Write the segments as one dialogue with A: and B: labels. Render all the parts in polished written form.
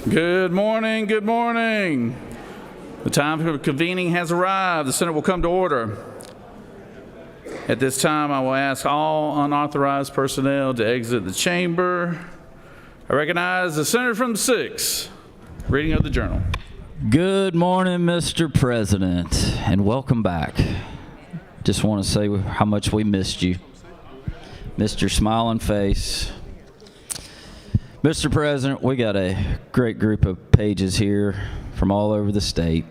A: Good morning, good morning. The time for convening has arrived. The Senate will come to order. At this time, I will ask all unauthorized personnel to exit the chamber. I recognize the Senator from the 6th. Reading of the Journal.
B: Good morning, Mr. President, and welcome back. Just want to say how much we missed you. Missed your smiling face. Mr. President, we got a great group of pages here from all over the state.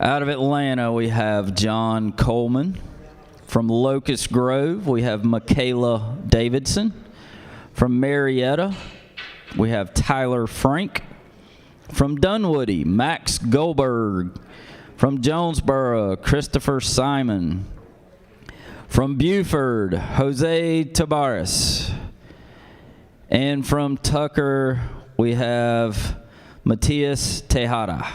B: Out of Atlanta, we have John Coleman. From Locust Grove, we have Michaela Davidson. From Marietta, we have Tyler Frank. From Dunwoody, Max Goldberg. From Jonesboro, Christopher Simon. From Buford, Jose Tabares. And from Tucker, we have Matias Tejada.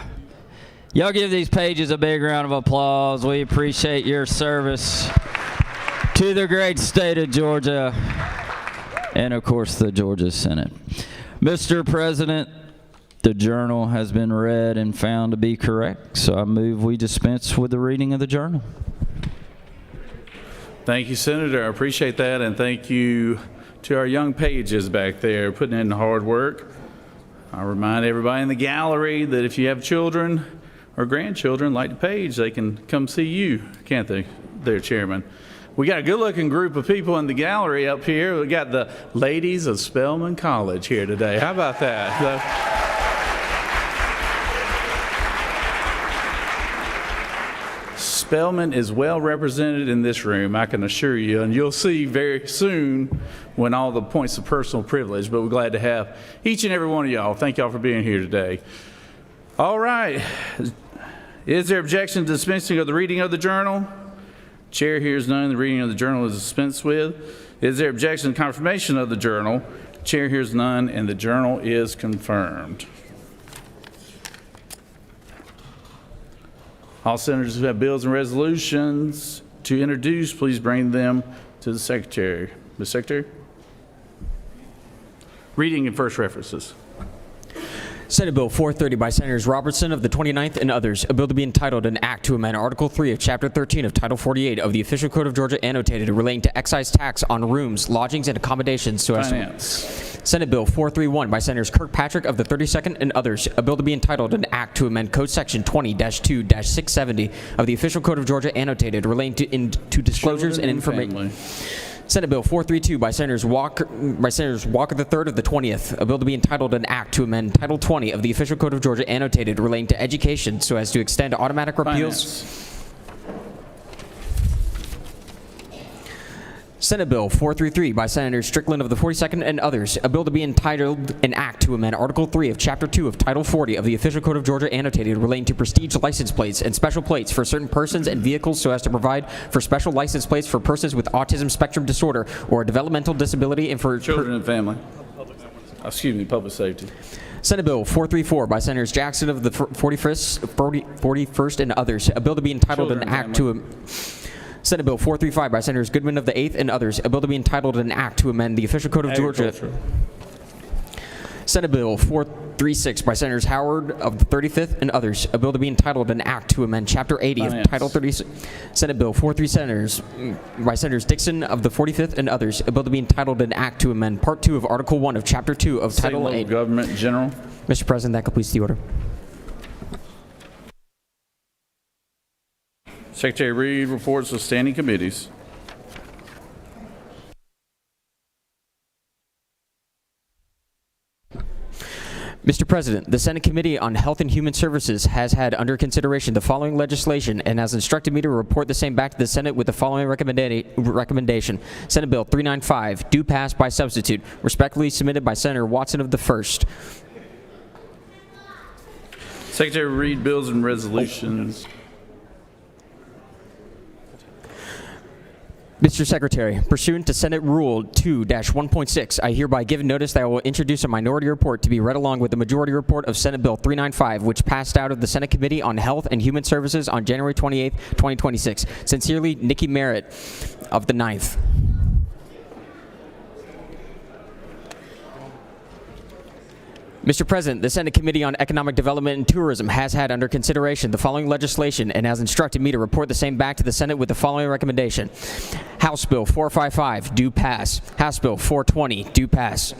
B: Y'all give these pages a big round of applause. We appreciate your service to the great state of Georgia and, of course, the Georgia Senate. Mr. President, the Journal has been read and found to be correct, so I move we dispense with the reading of the Journal.
A: Thank you, Senator. I appreciate that, and thank you to our young pages back there putting in the hard work. I remind everybody in the gallery that if you have children or grandchildren like the page, they can come see you, can't they, there, Chairman? We got a good-looking group of people in the gallery up here. We got the ladies of Spelman College here today. How about that? Spelman is well represented in this room, I can assure you, and you'll see very soon when all the points of personal privilege, but we're glad to have each and every one of y'all. Thank y'all for being here today. All right. Is there objection to dispensing of the reading of the Journal? Chair hears none. The reading of the Journal is dispensed with. Is there objection to confirmation of the Journal? Chair hears none, and the Journal is confirmed. All senators who have bills and resolutions to introduce, please bring them to the Secretary. Ms. Secretary? Reading and first references.
C: Senate Bill 430 by Senators Robertson of the 29th and others, a bill to be entitled an act to amend Article 3 of Chapter 13 of Title 48 of the Official Code of Georgia annotated relating to excise tax on rooms, lodgings, and accommodations so as
A: Finance.
C: Senate Bill 431 by Senators Kirkpatrick of the 32nd and others, a bill to be entitled an act to amend Code Section 20-2-670 of the Official Code of Georgia annotated relating to disclosures and information. Senate Bill 432 by Senators Walker III of the 20th, a bill to be entitled an act to amend Title 20 of the Official Code of Georgia annotated relating to education so as to extend automatic repeals.
A: Finance.
C: Senate Bill 433 by Senators Strickland of the 42nd and others, a bill to be entitled an act to amend Article 3 of Chapter 2 of Title 40 of the Official Code of Georgia annotated relating to prestige license plates and special plates for certain persons and vehicles so as to provide for special license plates for persons with autism spectrum disorder or a developmental disability and for
A: Children and family. Public safety.
C: Senate Bill 434 by Senators Jackson of the 41st and others, a bill to be entitled
A: Children
C: an
A: and
C: act to Senate Bill 435 by Senators Goodman of the 8th and others, a bill to be entitled an act to amend the Official Code of Georgia. Senate Bill 436 by Senators Howard of the 35th and others, a bill to be entitled an act to amend Chapter 80
A: Finance.
C: of Title 36. Senate Bill 437 by Senators Dixon of the 45th and others, a bill to be entitled an act to amend Part 2 of Article 1 of Chapter 2 of Title 8.
A: Government in general.
C: Mr. President, that completes the order.
A: Secretary Reed reports of standing committees.
C: Mr. President, the Senate Committee on Health and Human Services has had under consideration the following legislation and has instructed me to report the same back to the Senate with the following recommendation. Senate Bill 395, due pass by substitute, respectfully submitted by Senator Watson of the 1st.
A: Secretary Reed, bills and resolutions.
C: Mr. Secretary, pursuant to Senate Rule 2-1.6, I hereby give notice that I will introduce a minority report to be read along with the majority report of Senate Bill 395, which passed out of the Senate Committee on Health and Human Services on January 28, 2026. Sincerely, Nikki Merritt of the 9th. Mr. President, the Senate Committee on Economic Development and Tourism has had under consideration the following legislation and has instructed me to report the same back to the Senate with the following recommendation. House Bill 455, do pass. House Bill 420, do pass.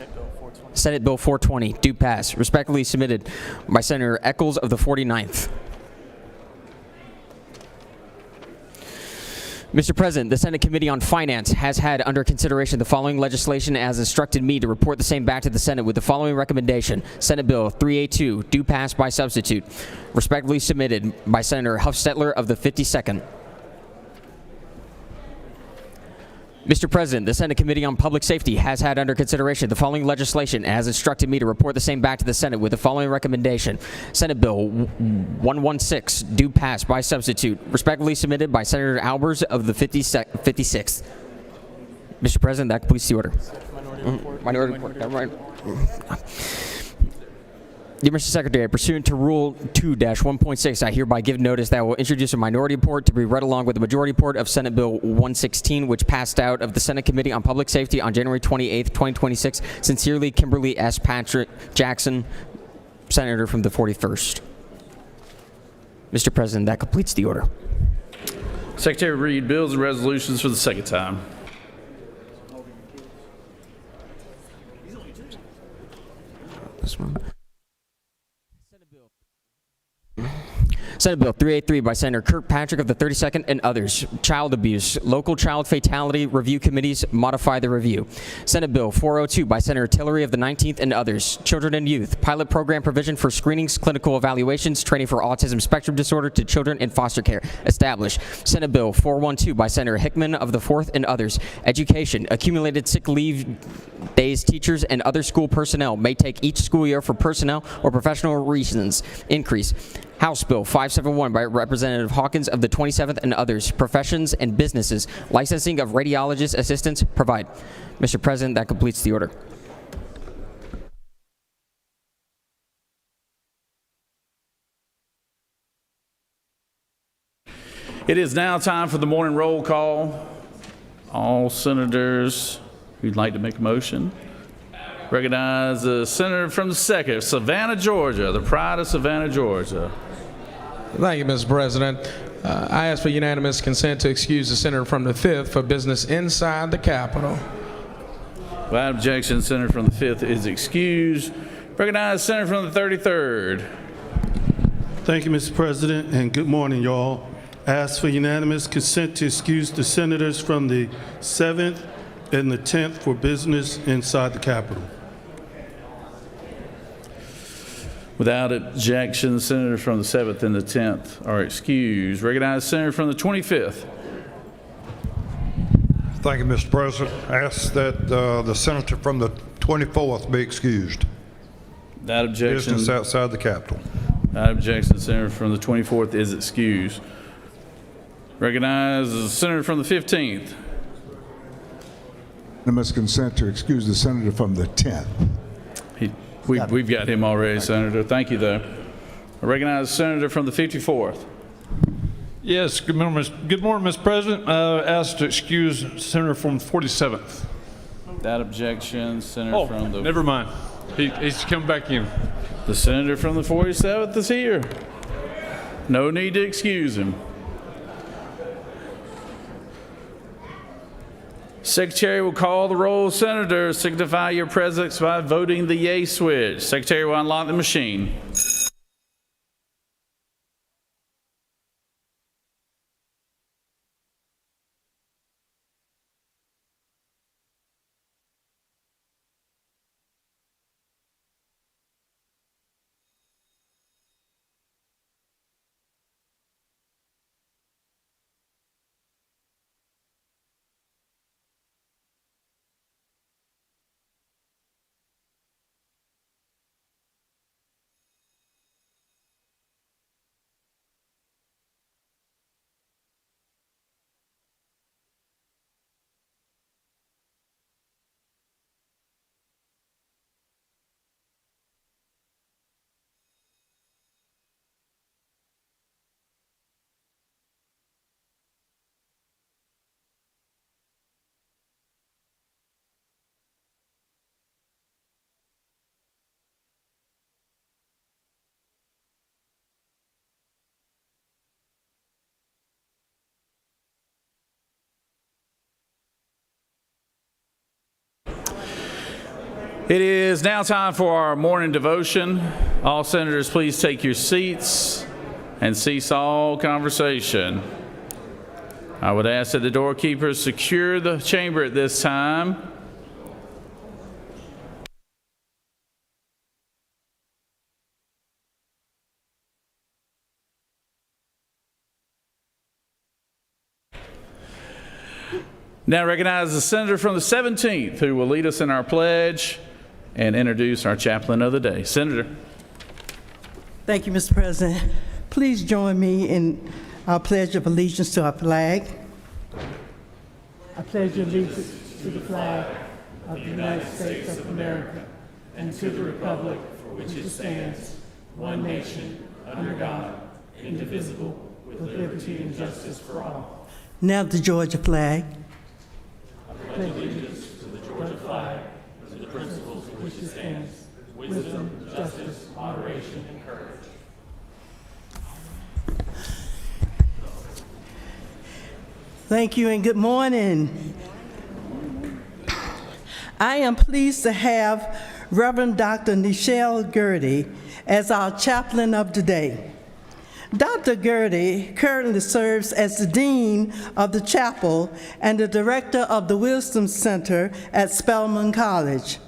C: Senate Bill 420, do pass. Respectfully submitted by Senator Eccles of the 49th. Mr. President, the Senate Committee on Finance has had under consideration the following legislation and has instructed me to report the same back to the Senate with the following recommendation. Senate Bill 382, do pass by substitute. Respectfully submitted by Senator Huffstetler of the 52nd. Mr. President, the Senate Committee on Public Safety has had under consideration the following legislation and has instructed me to report the same back to the Senate with the following recommendation. Senate Bill 116, do pass by substitute. Respectfully submitted by Senator Albers of the 56th. Mr. President, that completes the order. Minority report. Dear Mr. Secretary, pursuant to Rule 2-1.6, I hereby give notice that I will introduce a minority report to be read along with the majority report of Senate Bill 116, which passed out of the Senate Committee on Public Safety on January 28, 2026. Sincerely, Kimberly S. Patrick Jackson, Senator from the 41st. Mr. President, that completes the order.
A: Secretary, read bills and resolutions for the second time.
C: This one. Senate Bill 383 by Senator Kirkpatrick of the 32nd and others. Child abuse. Local child fatality review committees modify the review. Senate Bill 402 by Senator Tillery of the 19th and others. Children and youth. Pilot program provision for screenings, clinical evaluations, training for autism spectrum disorder to children in foster care. Established. Senate Bill 412 by Senator Hickman of the 4th and others. Education. Accumulated sick leave days teachers and other school personnel may take each school year for personnel or professional reasons. Increase. House Bill 571 by Representative Hawkins of the 27th and others. Professions and businesses. Licensing of radiologist assistants provide. Mr. President, that completes the order.
A: It is now time for the morning roll call. All senators who'd like to make a motion. Recognize the senator from the 2nd, Savannah, Georgia, the pride of Savannah, Georgia.
D: Thank you, Mr. President. I ask for unanimous consent to excuse the senator from the 5th for business inside the Capitol.
A: Without objection, the senator from the 5th is excused. Recognize the senator from the 33rd.
E: Thank you, Mr. President, and good morning, y'all. I ask for unanimous consent to excuse the senators from the 7th and the 10th for business inside the Capitol.
A: Without objection, the senator from the 7th and the 10th are excused. Recognize the senator from the 25th.
F: Thank you, Mr. President. I ask that the senator from the 24th be excused.
A: Without objection,
F: Business outside the Capitol.
A: without objection, the senator from the 24th is excused. Recognize the senator from the 15th.
G: Unanimous consent to excuse the senator from the 10th.
A: We've got him already, Senator. Thank you, though. I recognize the senator from the 54th.
H: Yes, good morning, Mr. President. Asked to excuse Senator from the 47th.
A: Without objection, senator from the...
H: Never mind. He's come back in.
A: The senator from the 47th is here. No need to excuse him. Secretary will call the roll. Senators, signify your presence by voting the yay switch. Secretary will unlock the machine. It is now time for our morning devotion. All senators, please take your seats and cease all conversation. I would ask that the doorkeepers secure the chamber at this time. Now recognize the senator from the 17th who will lead us in our pledge and introduce our chaplain of the day. Senator.
I: Thank you, Mr. President. Please join me in our pledge of allegiance to our flag. I pledge allegiance to the flag of the United States of America and to the republic for which it stands, one nation, under God, indivisible, with liberty and justice for all. Now the Georgia flag. I pledge allegiance to the Georgia flag, to the principles for which it stands, wisdom, justice, moderation, and courage. Thank you and good morning. I am pleased to have Reverend Dr. Nichelle Gertie as our chaplain of the day. Dr. Gertie currently serves as the Dean of the Chapel and the Director of the Wisdom Center at Spelman College.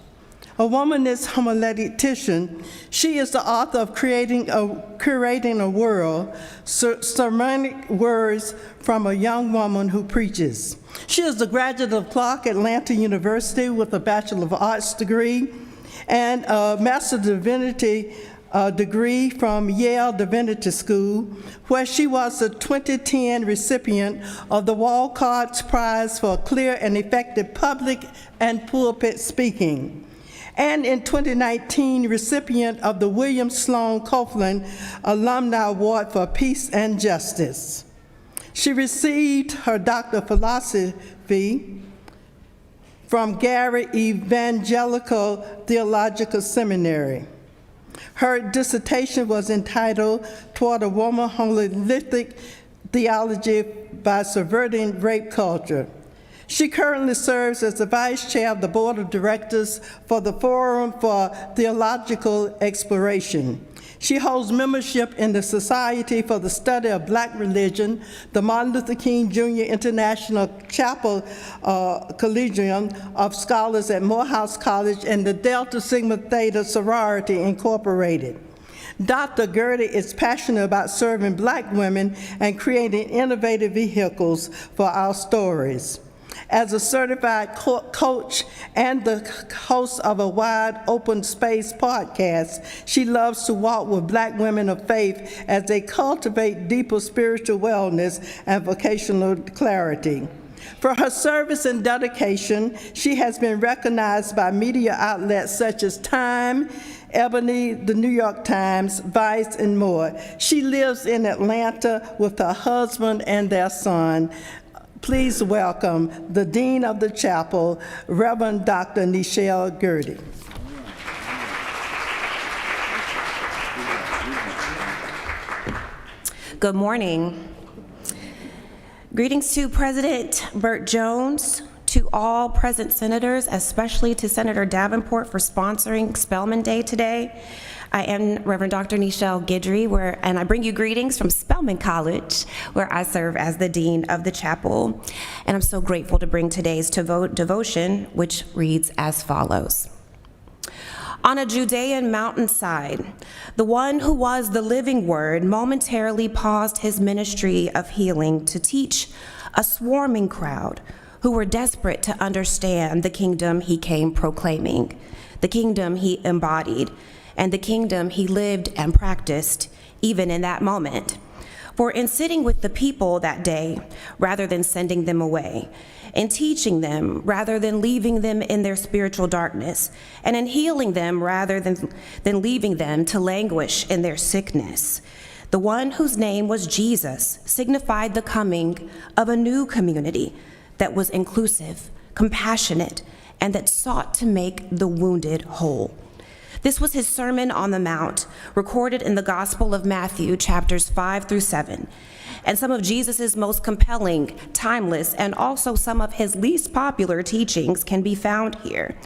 I: A womanist homiletician, she is the author of Curating a World, Sermonic Words from a Young Woman Who Preaches. She is a graduate of Clark Atlanta University with a Bachelor of Arts degree and a Master of Divinity degree from Yale Divinity School, where she was the 2010 recipient of the Walcott Prize for Clear and Effective Public and Pulpit Speaking, and in 2019 recipient of the William Sloan Copeland Alumni Award for Peace and Justice. She received her Doctor of Philosophy from Gary Evangelical Theological Seminary. Her dissertation was entitled Toward a Woman Holistic Theology by Subverting Rape Culture. She currently serves as the Vice Chair of the Board of Directors for the Forum for Theological Exploration. She holds membership in the Society for the Study of Black Religion, the Martin Luther King Jr. International Chapel Collegium of Scholars at Morehouse College, and the Delta Sigma Theta Sorority Incorporated. Dr. Gertie is passionate about serving Black women and creating innovative vehicles for our stories. As a certified coach and the host of a Wide Open Space podcast, she loves to walk with Black women of faith as they cultivate deeper spiritual wellness and vocational clarity. For her service and dedication, she has been recognized by media outlets such as Time, Ebony, the New York Times, Vice, and more. She lives in Atlanta with her husband and their son. Please welcome the Dean of the Chapel, Reverend Dr. Nichelle Gertie.
J: Good morning. Greetings to President Burt Jones, to all present senators, especially to Senator Davenport for sponsoring Spelman Day today. I am Reverend Dr. Nichelle Gertie, and I bring you greetings from Spelman College, where I serve as the Dean of the Chapel. And I'm so grateful to bring today's devotion, which reads as follows. On a Judean mountainside, the one who was the living word momentarily paused his ministry of healing to teach a swarming crowd who were desperate to understand the kingdom he came proclaiming, the kingdom he embodied, and the kingdom he lived and practiced even in that moment. For in sitting with the people that day, rather than sending them away, in teaching them rather than leaving them in their spiritual darkness, and in healing them rather than leaving them to languish in their sickness, the one whose name was Jesus signified the coming of a new community that was inclusive, compassionate, and that sought to make the wounded whole. This was his Sermon on the Mount, recorded in the Gospel of Matthew, chapters 5 through 7. And some of Jesus's most compelling, timeless, and also some of his least popular teachings can be found here.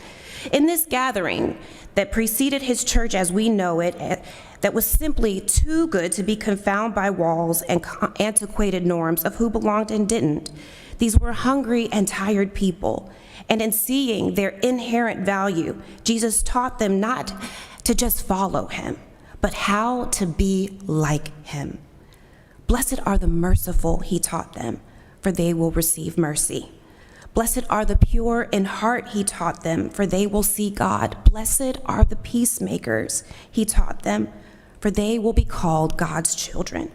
J: In this gathering that preceded his church as we know it, that was simply too good to be confounded by walls and antiquated norms of who belonged and didn't, these were hungry and tired people. And in seeing their inherent value, Jesus taught them not to just follow him, but how to be like him. Blessed are the merciful, he taught them, for they will receive mercy. Blessed are the pure in heart, he taught them, for they will see God. Blessed are the peacemakers, he taught them, for they will be called God's children.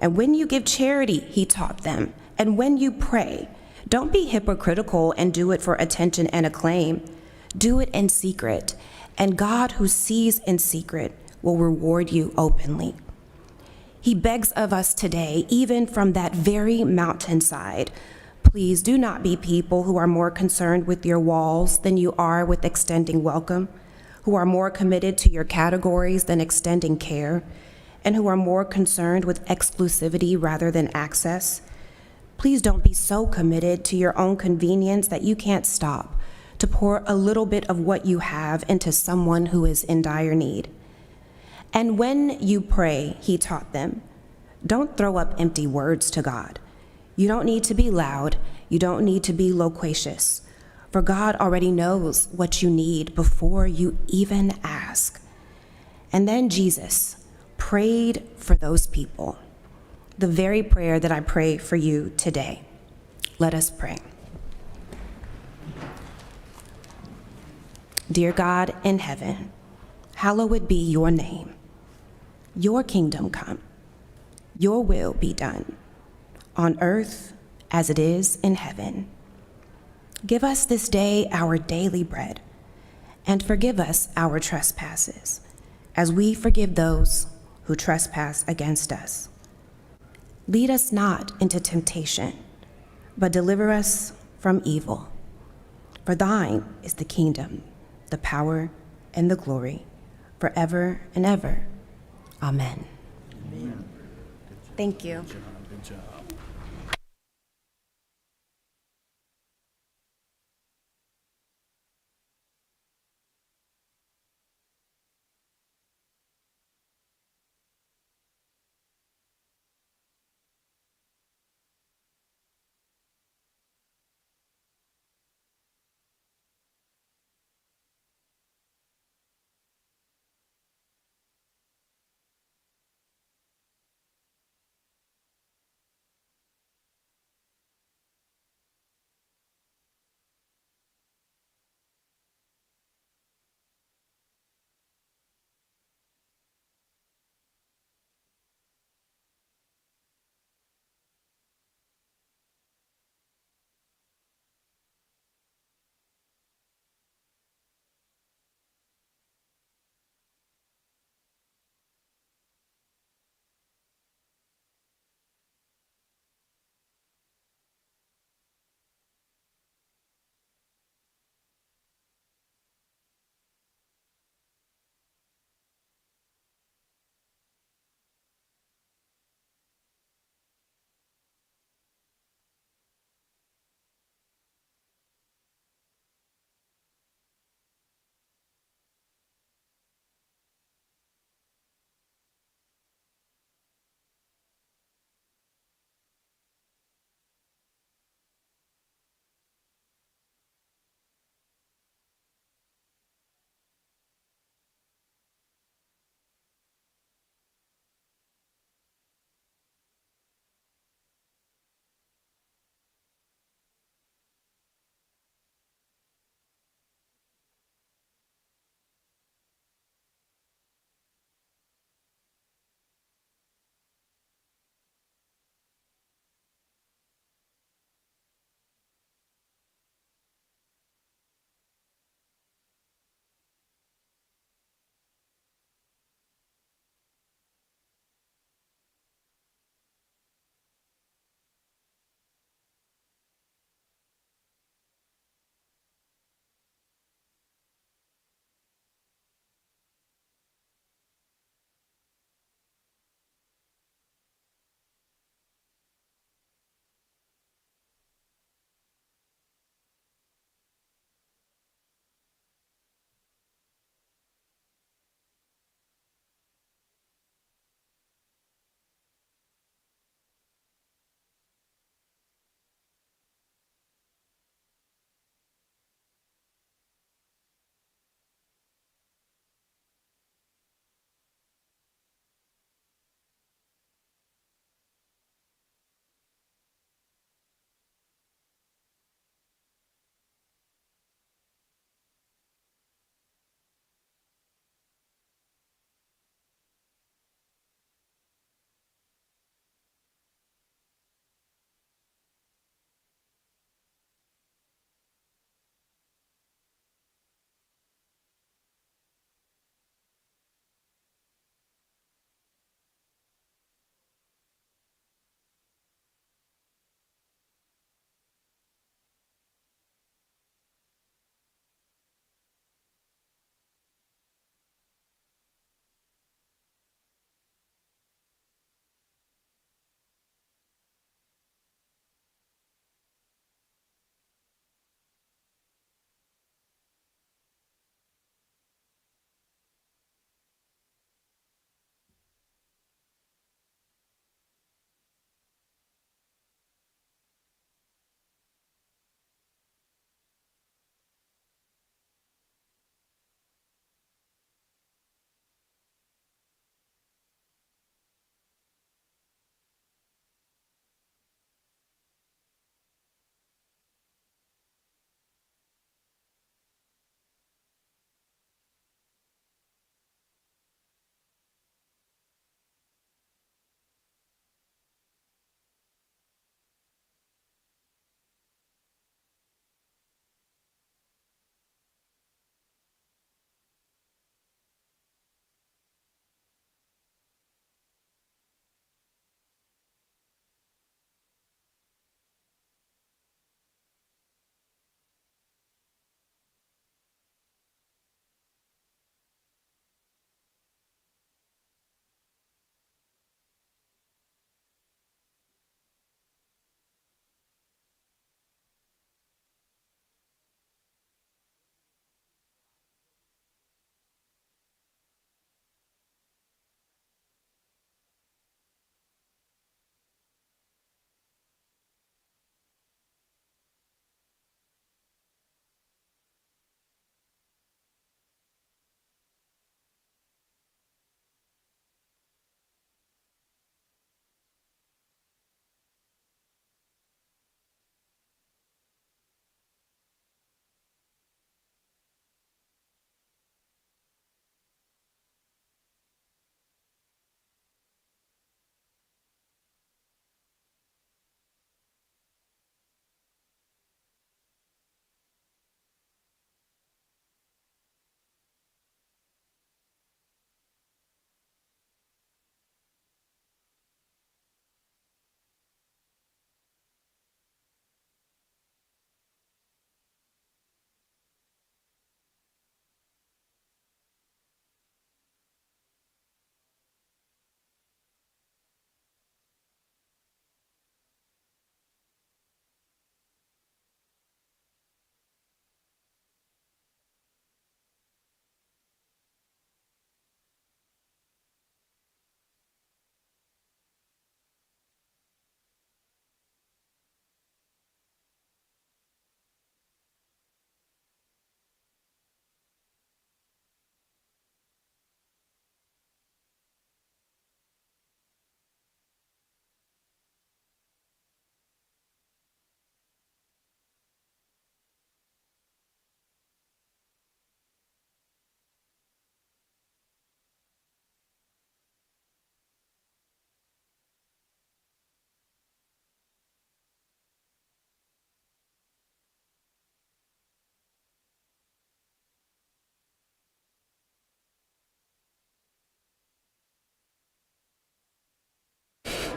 J: And when you give charity, he taught them, and when you pray, don't be hypocritical and do it for attention and acclaim. Do it in secret, and God who sees in secret will reward you openly. He begs of us today, even from that very mountainside, please do not be people who are more concerned with your walls than you are with extending welcome, who are more committed to your categories than extending care, and who are more concerned with exclusivity rather than access. Please don't be so committed to your own convenience that you can't stop to pour a little bit of what you have into someone who is in dire need. And when you pray, he taught them, don't throw up empty words to God. You don't need to be loud. You don't need to be loquacious. For God already knows what you need before you even ask. And then Jesus prayed for those people, the very prayer that I pray for you today. Let us pray. Dear God in heaven, hallowed be your name. Your kingdom come. Your will be done on earth as it is in heaven. Give us this day our daily bread, and forgive us our trespasses, as we forgive those who trespass against us. Lead us not into temptation, but deliver us from evil. For thine is the kingdom, the power, and the glory, forever and ever. Amen. Thank you.
A: Good job.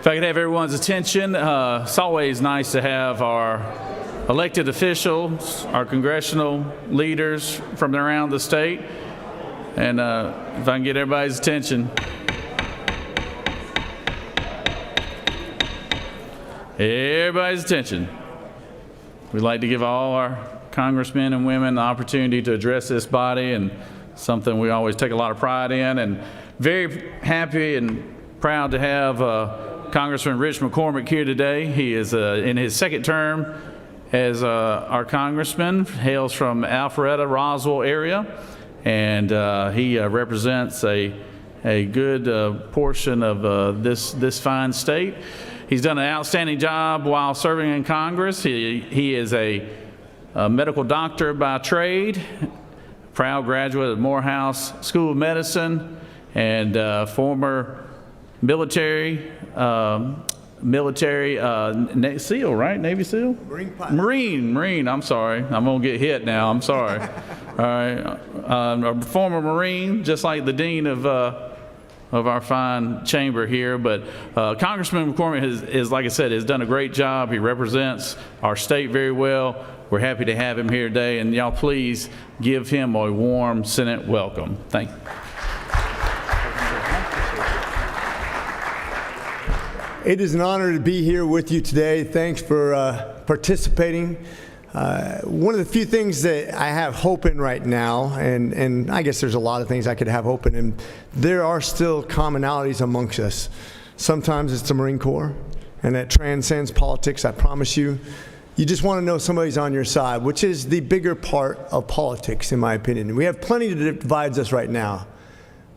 A: If I could have everyone's attention, it's always nice to have our elected officials, our congressional leaders from around the state. And if I can get everybody's attention. Everybody's attention. We'd like to give all our congressmen and women the opportunity to address this body, and something we always take a lot of pride in. And very happy and proud to have Congressman Rich McCormick here today. He is in his second term as our congressman, hails from Alpharetta, Roswell area, and he represents a good portion of this fine state. He's done an outstanding job while serving in Congress. He is a medical doctor by trade, proud graduate of Morehouse School of Medicine, and former military SEAL, right? Navy SEAL? Marine pilot. Marine. I'm sorry. I'm going to get hit now. I'm sorry. All right. A former Marine, just like the dean of our fine chamber here. But Congressman McCormick is, like I said, has done a great job. He represents our state very well. We're happy to have him here today, and y'all please give him a warm Senate welcome. Thank you.
K: It is an honor to be here with you today. Thanks for participating. One of the few things that I have hope in right now, and I guess there's a lot of things I could have hope in, and there are still commonalities amongst us. Sometimes it's the Marine Corps, and that transcends politics, I promise you. You just want to know somebody's on your side, which is the bigger part of politics, in my opinion. We have plenty that divides us right now.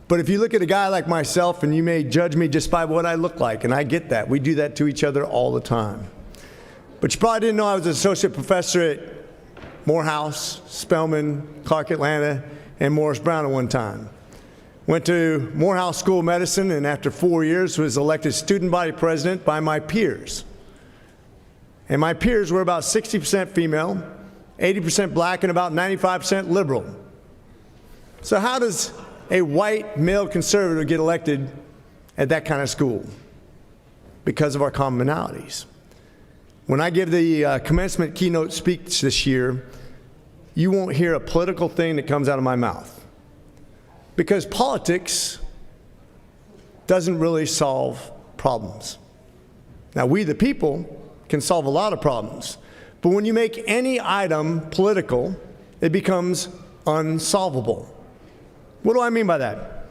K: But if you look at a guy like myself, and you may judge me just by what I look like, and I get that. We do that to each other all the time. But you probably didn't know I was an associate professor at Morehouse, Spelman, Clark Atlanta, and Morris Brown at one time. Went to Morehouse School of Medicine, and after 4 years was elected student body president by my peers. And my peers were about 60% female, 80% black, and about 95% liberal. So how does a white male conservative get elected at that kind of school? Because of our commonalities. When I give the commencement keynote speech this year, you won't hear a political thing that comes out of my mouth. Because politics doesn't really solve problems. Now, we the people can solve a lot of problems, but when you make any item political, it becomes unsolvable. What do I mean by that?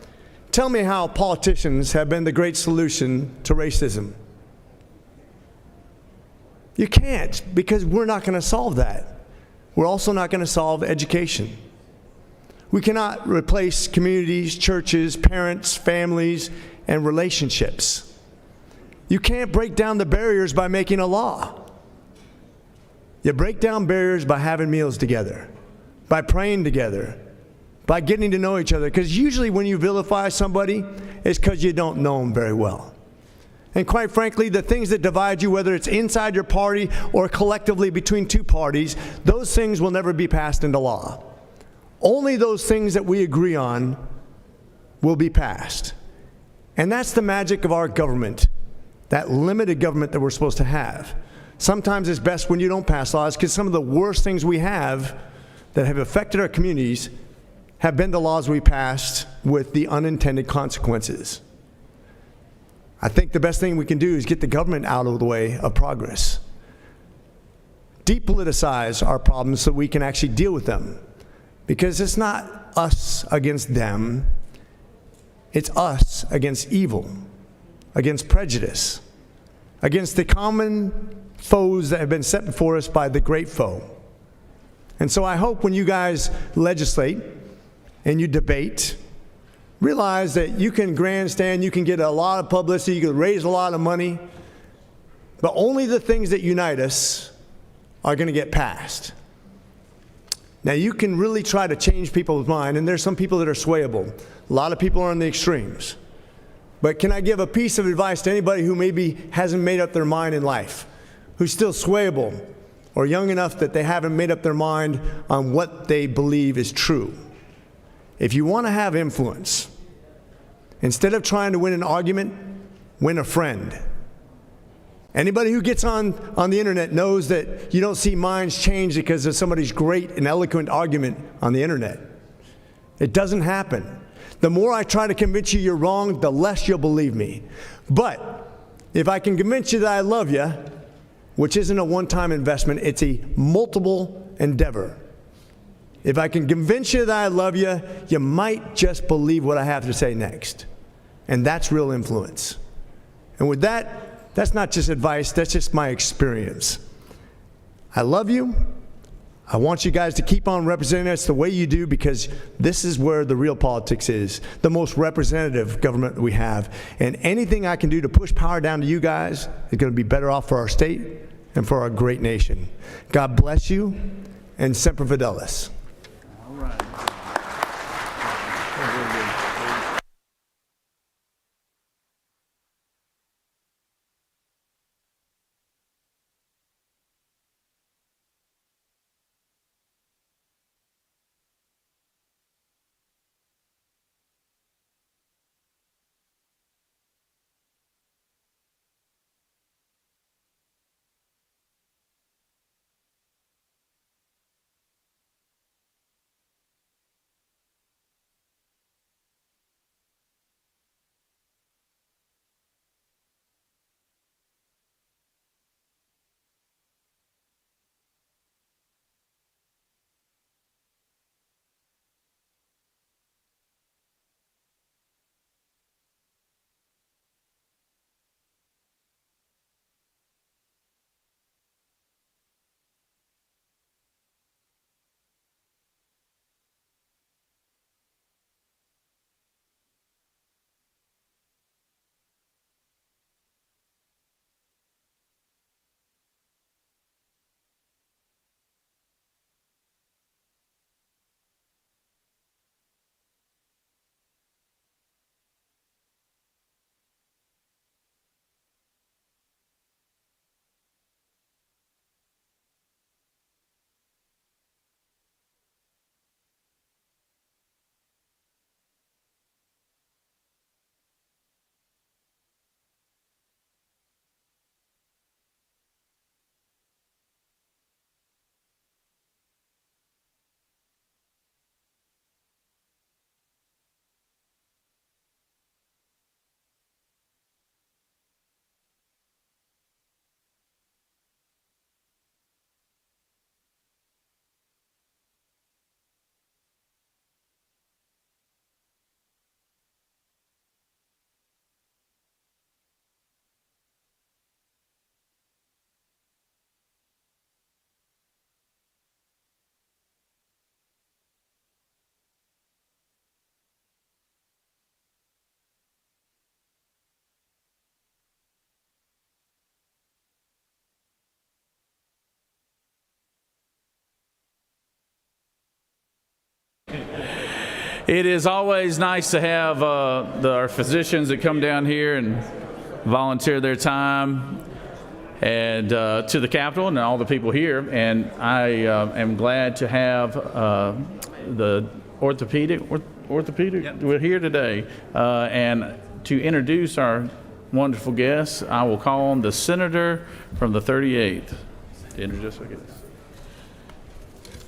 K: Tell me how politicians have been the great solution to racism. You can't, because we're not going to solve that. We're also not going to solve education. We cannot replace communities, churches, parents, families, and relationships. You can't break down the barriers by making a law. You break down barriers by having meals together, by praying together, by getting to know each other. Because usually when you vilify somebody, it's because you don't know them very well. And quite frankly, the things that divide you, whether it's inside your party or collectively between two parties, those things will never be passed into law. Only those things that we agree on will be passed. And that's the magic of our government, that limited government that we're supposed to have. Sometimes it's best when you don't pass laws, because some of the worst things we have that have affected our communities have been the laws we passed with the unintended consequences. I think the best thing we can do is get the government out of the way of progress. Depoliticize our problems so we can actually deal with them. Because it's not us against them, it's us against evil, against prejudice, against the common foes that have been set before us by the great foe. And so I hope when you guys legislate and you debate, realize that you can grandstand, you can get a lot of publicity, you can raise a lot of money, but only the things that unite us are going to get passed. Now, you can really try to change people's mind, and there's some people that are swayable. A lot of people are on the extremes. But can I give a piece of advice to anybody who maybe hasn't made up their mind in life, who's still swayable or young enough that they haven't made up their mind on what they believe is true? If you want to have influence, instead of trying to win an argument, win a friend. Anybody who gets on the internet knows that you don't see minds change because of somebody's great and eloquent argument on the internet. It doesn't happen. The more I try to convince you you're wrong, the less you'll believe me. But if I can convince you that I love you, which isn't a one-time investment, it's a multiple endeavor. If I can convince you that I love you, you might just believe what I have to say next. And that's real influence. And with that, that's not just advice, that's just my experience. I love you. I want you guys to keep on representing us the way you do, because this is where the real politics is, the most representative government we have. And anything I can do to push power down to you guys is going to be better off for our state and for our great nation. God bless you, and Semper Fidelis.
A: All right. It is always nice to have our physicians that come down here and volunteer their time and to the Capitol and all the people here. And I am glad to have the orthopedic. Yep. We're here today, and to introduce our wonderful guests, I will call on the senator from the 38th to introduce our guests.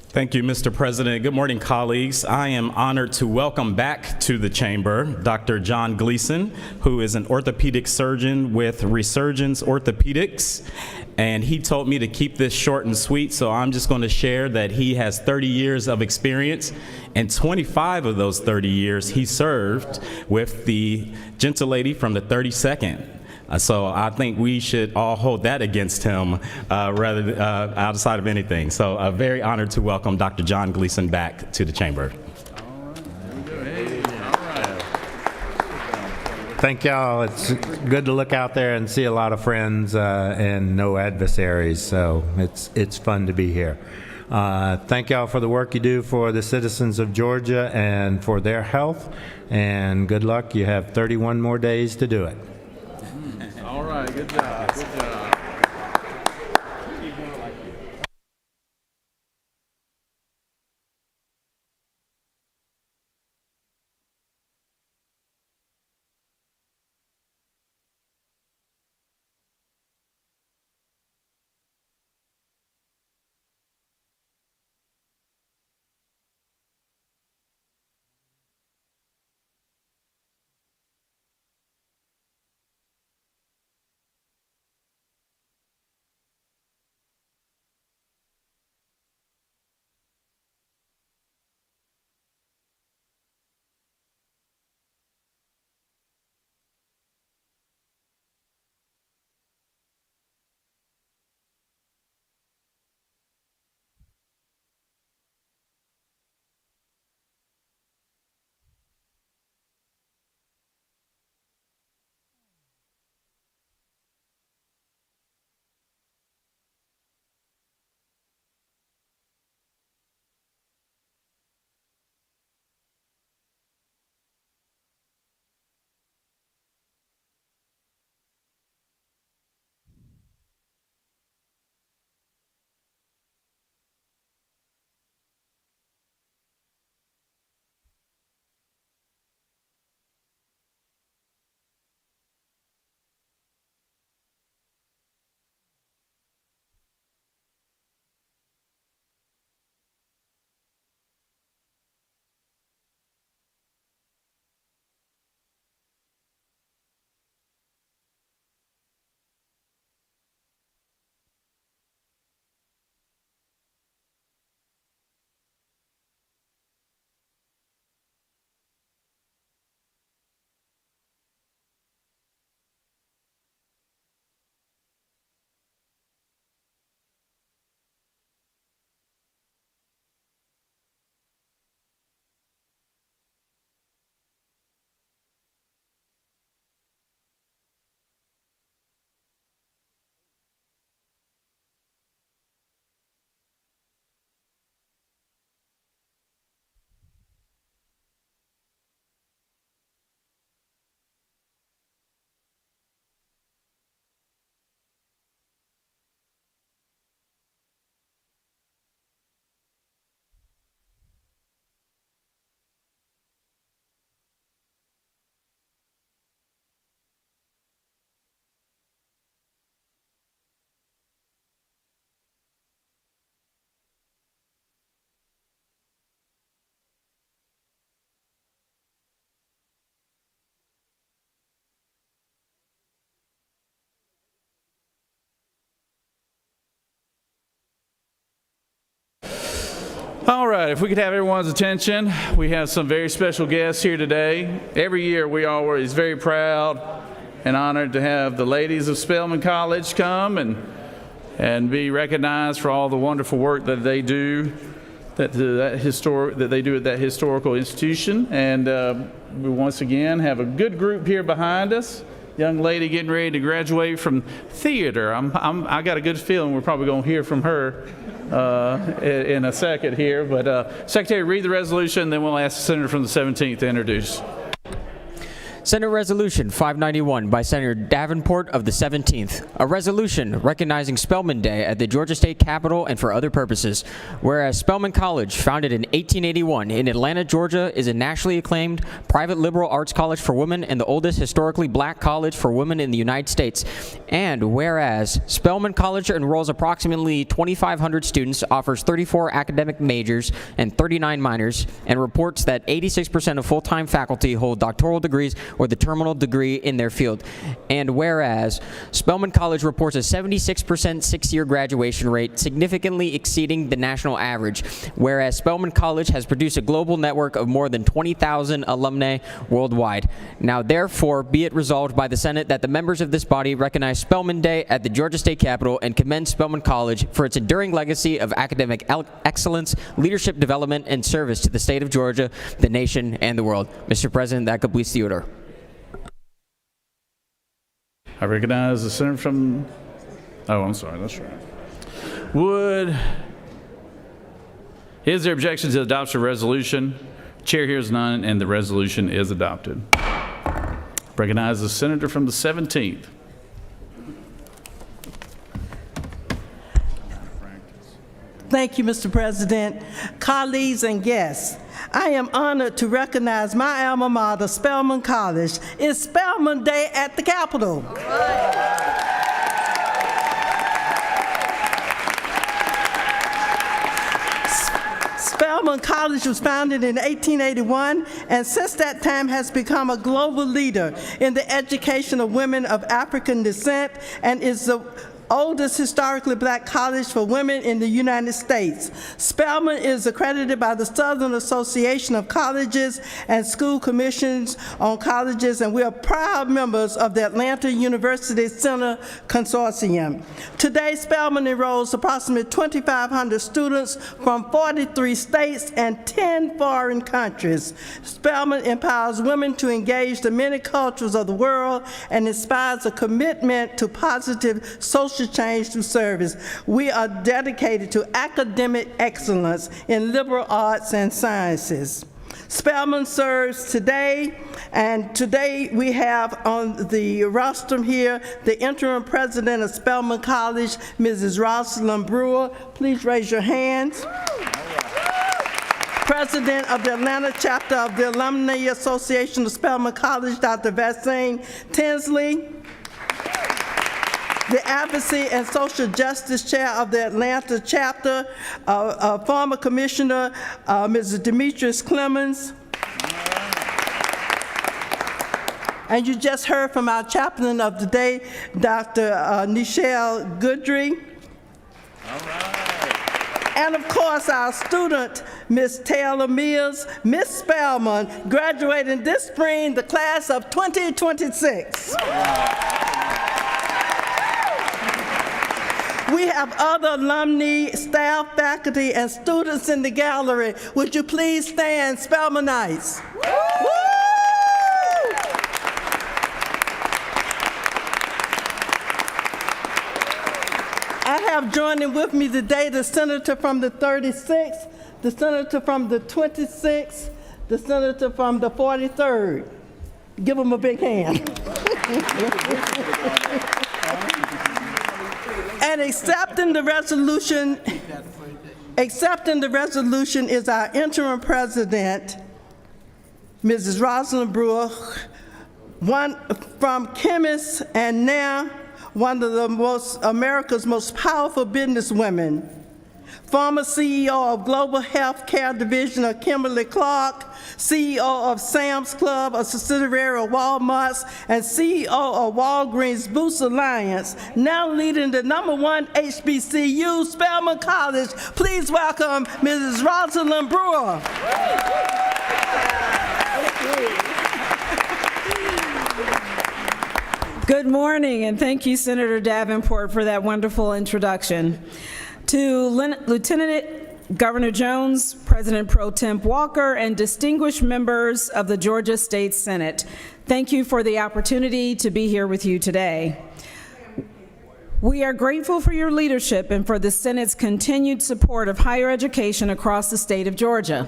L: Thank you, Mr. President. Good morning, colleagues. I am honored to welcome back to the chamber Dr. John Gleason, who is an orthopedic surgeon with Resurgence Orthopedics. And he told me to keep this short and sweet, so I'm just going to share that he has 30 years of experience, and 25 of those 30 years he served with the gentle lady from the 32nd. So I think we should all hold that against him rather outside of anything. So very honored to welcome Dr. John Gleason back to the chamber.
M: Thank y'all. It's good to look out there and see a lot of friends and no adversaries. So it's fun to be here. Thank y'all for the work you do for the citizens of Georgia and for their health. And good luck. You have 31 more days to do it.
A: All right, good job, good job. All right, if we could have everyone's attention, we have some very special guests here today. Every year, we are always very proud and honored to have the ladies of Spelman College come and be recognized for all the wonderful work that they do, that they do at that historical institution. And we once again have a good group here behind us. Young lady getting ready to graduate from theater. I got a good feeling we're probably going to hear from her in a second here. But Secretary, read the resolution, then we'll ask the senator from the 17th to introduce.
C: Senate Resolution 591 by Senator Davenport of the 17th. A resolution recognizing Spelman Day at the Georgia State Capitol and for other purposes. Whereas Spelman College, founded in 1881 in Atlanta, Georgia, is a nationally acclaimed private liberal arts college for women and the oldest historically black college for women in the United States. And whereas Spelman College enrolls approximately 2,500 students, offers 34 academic majors and 39 minors, and reports that 86% of full-time faculty hold doctoral degrees or the terminal degree in their field. And whereas Spelman College reports a 76% six-year graduation rate, significantly exceeding the national average. Whereas Spelman College has produced a global network of more than 20,000 alumni worldwide. Now therefore be it resolved by the Senate that the members of this body recognize Spelman Day at the Georgia State Capitol and commend Spelman College for its enduring legacy of academic excellence, leadership development, and service to the state of Georgia, the nation, and the world. Mr. President, that completes the order.
A: I recognize the senator from, I'm sorry, that's right. Is there objection to the adoption of resolution? Chair hears none, and the resolution is adopted. Recognize the senator from the 17th.
I: Thank you, Mr. President. Colleagues and guests, I am honored to recognize my alma mater, Spelman College. It's Spelman Day at the Capitol. Spelman College was founded in 1881, and since that time has become a global leader in the education of women of African descent and is the oldest historically black college for women in the United States. Spelman is accredited by the Southern Association of Colleges and School Commissions on Colleges, and we are proud members of the Atlanta University Center Consortium. Today, Spelman enrolls approximately 2,500 students from 43 states and 10 foreign countries. Spelman empowers women to engage the many cultures of the world and inspires a commitment to positive social change through service. We are dedicated to academic excellence in liberal arts and sciences. Spelman serves today, and today we have on the rostrum here the interim president of Spelman College, Mrs. Rosalind Brewer. Please raise your hands. President of the Atlanta chapter of the Alumni Association of Spelman College, Dr. Vaseem Tinsley. The Advocacy and Social Justice Chair of the Atlanta chapter, former Commissioner Mrs. Demetrius Clemens. And you just heard from our chaplain of the day, Dr. Nichelle Goodry.
A: All right.
I: And of course, our student, Ms. Taylor Mills, Ms. Spelman, graduating this spring, the class of 2026. We have other alumni, staff, faculty, and students in the gallery. Would you please stand, Spelmanites? Woo! I have joining with me today the senator from the 36th, the senator from the 26th, the senator from the 43rd. Give them a big hand. And accepting the resolution is our interim president, Mrs. Rosalind Brewer, one from chemists and now one of America's most powerful businesswomen. former CEO of Global Healthcare Division of Kimberly Clark, CEO of Sam's Club, a subsidiary of Walmart's, and CEO of Walgreens Boots Alliance, now leading the #1 HBCU, Spelman College. Please welcome Mrs. Rosalind Brewer.
N: Good morning, and thank you, Senator Davenport, for that wonderful introduction. To Lieutenant Governor Jones, President Pro Tem Walker, and distinguished members of the Georgia State Senate, thank you for the opportunity to be here with you today. We are grateful for your leadership and for the Senate's continued support of higher education across the state of Georgia.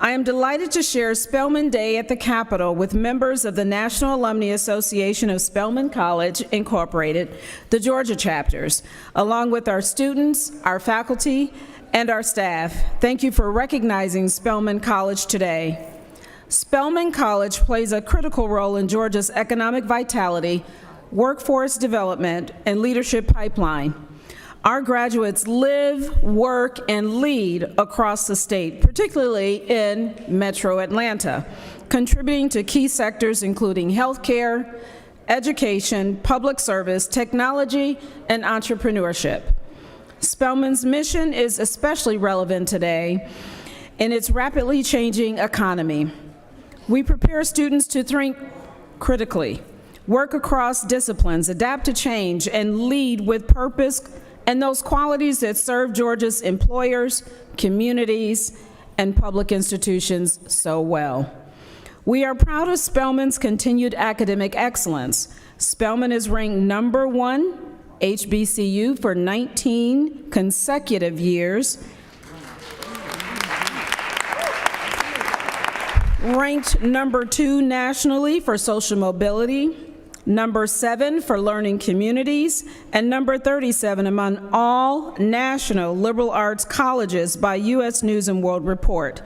N: I am delighted to share Spelman Day at the Capitol with members of the National Alumni Association of Spelman College, Incorporated, the Georgia chapters, along with our students, our faculty, and our staff. Thank you for recognizing Spelman College today. Spelman College plays a critical role in Georgia's economic vitality, workforce development, and leadership pipeline. Our graduates live, work, and lead across the state, particularly in Metro Atlanta, contributing to key sectors including healthcare, education, public service, technology, and entrepreneurship. Spelman's mission is especially relevant today in its rapidly changing economy. We prepare students to think critically, work across disciplines, adapt to change, and lead with purpose and those qualities that serve Georgia's employers, communities, and public institutions so well. We are proud of Spelman's continued academic excellence. Spelman is ranked #1 HBCU for 19 consecutive years, ranked #2 nationally for social mobility, #7 for learning communities, and #37 among all national liberal arts colleges by U.S. News & World Report.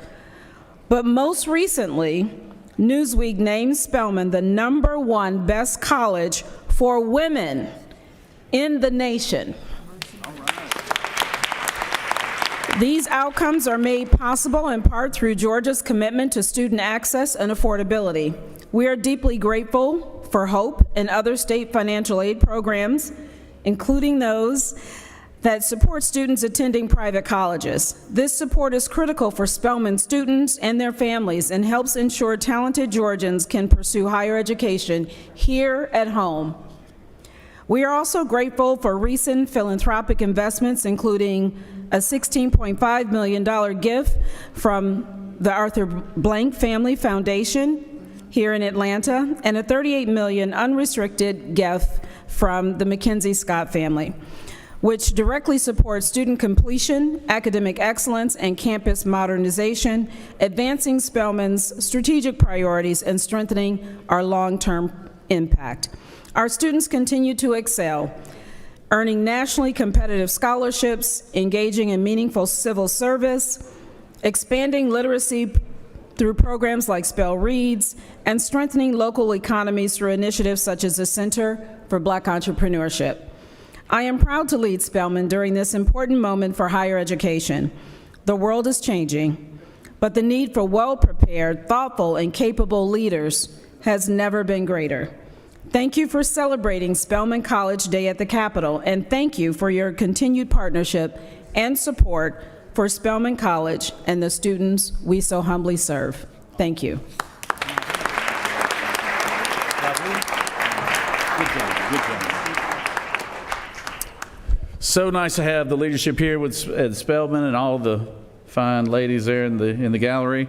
N: But most recently, Newsweek named Spelman the #1 best college for women in the nation. These outcomes are made possible in part through Georgia's commitment to student access and affordability. We are deeply grateful for HOPE and other state financial aid programs, including those that support students attending private colleges. This support is critical for Spelman students and their families and helps ensure talented Georgians can pursue higher education here at home. We are also grateful for recent philanthropic investments, including a $16.5 million gift from the Arthur Blank Family Foundation here in Atlanta, and a $38 million unrestricted gift from the Mackenzie Scott family, which directly supports student completion, academic excellence, and campus modernization, advancing Spelman's strategic priorities and strengthening our long-term impact. Our students continue to excel, earning nationally competitive scholarships, engaging in meaningful civil service, expanding literacy through programs like Spell Reads, and strengthening local economies through initiatives such as the Center for Black Entrepreneurship. I am proud to lead Spelman during this important moment for higher education. The world is changing, but the need for well-prepared, thoughtful, and capable leaders has never been greater. Thank you for celebrating Spelman College Day at the Capitol, and thank you for your continued partnership and support for Spelman College and the students we so humbly serve. Thank you.
A: So nice to have the leadership here at Spelman and all the fine ladies there in the gallery.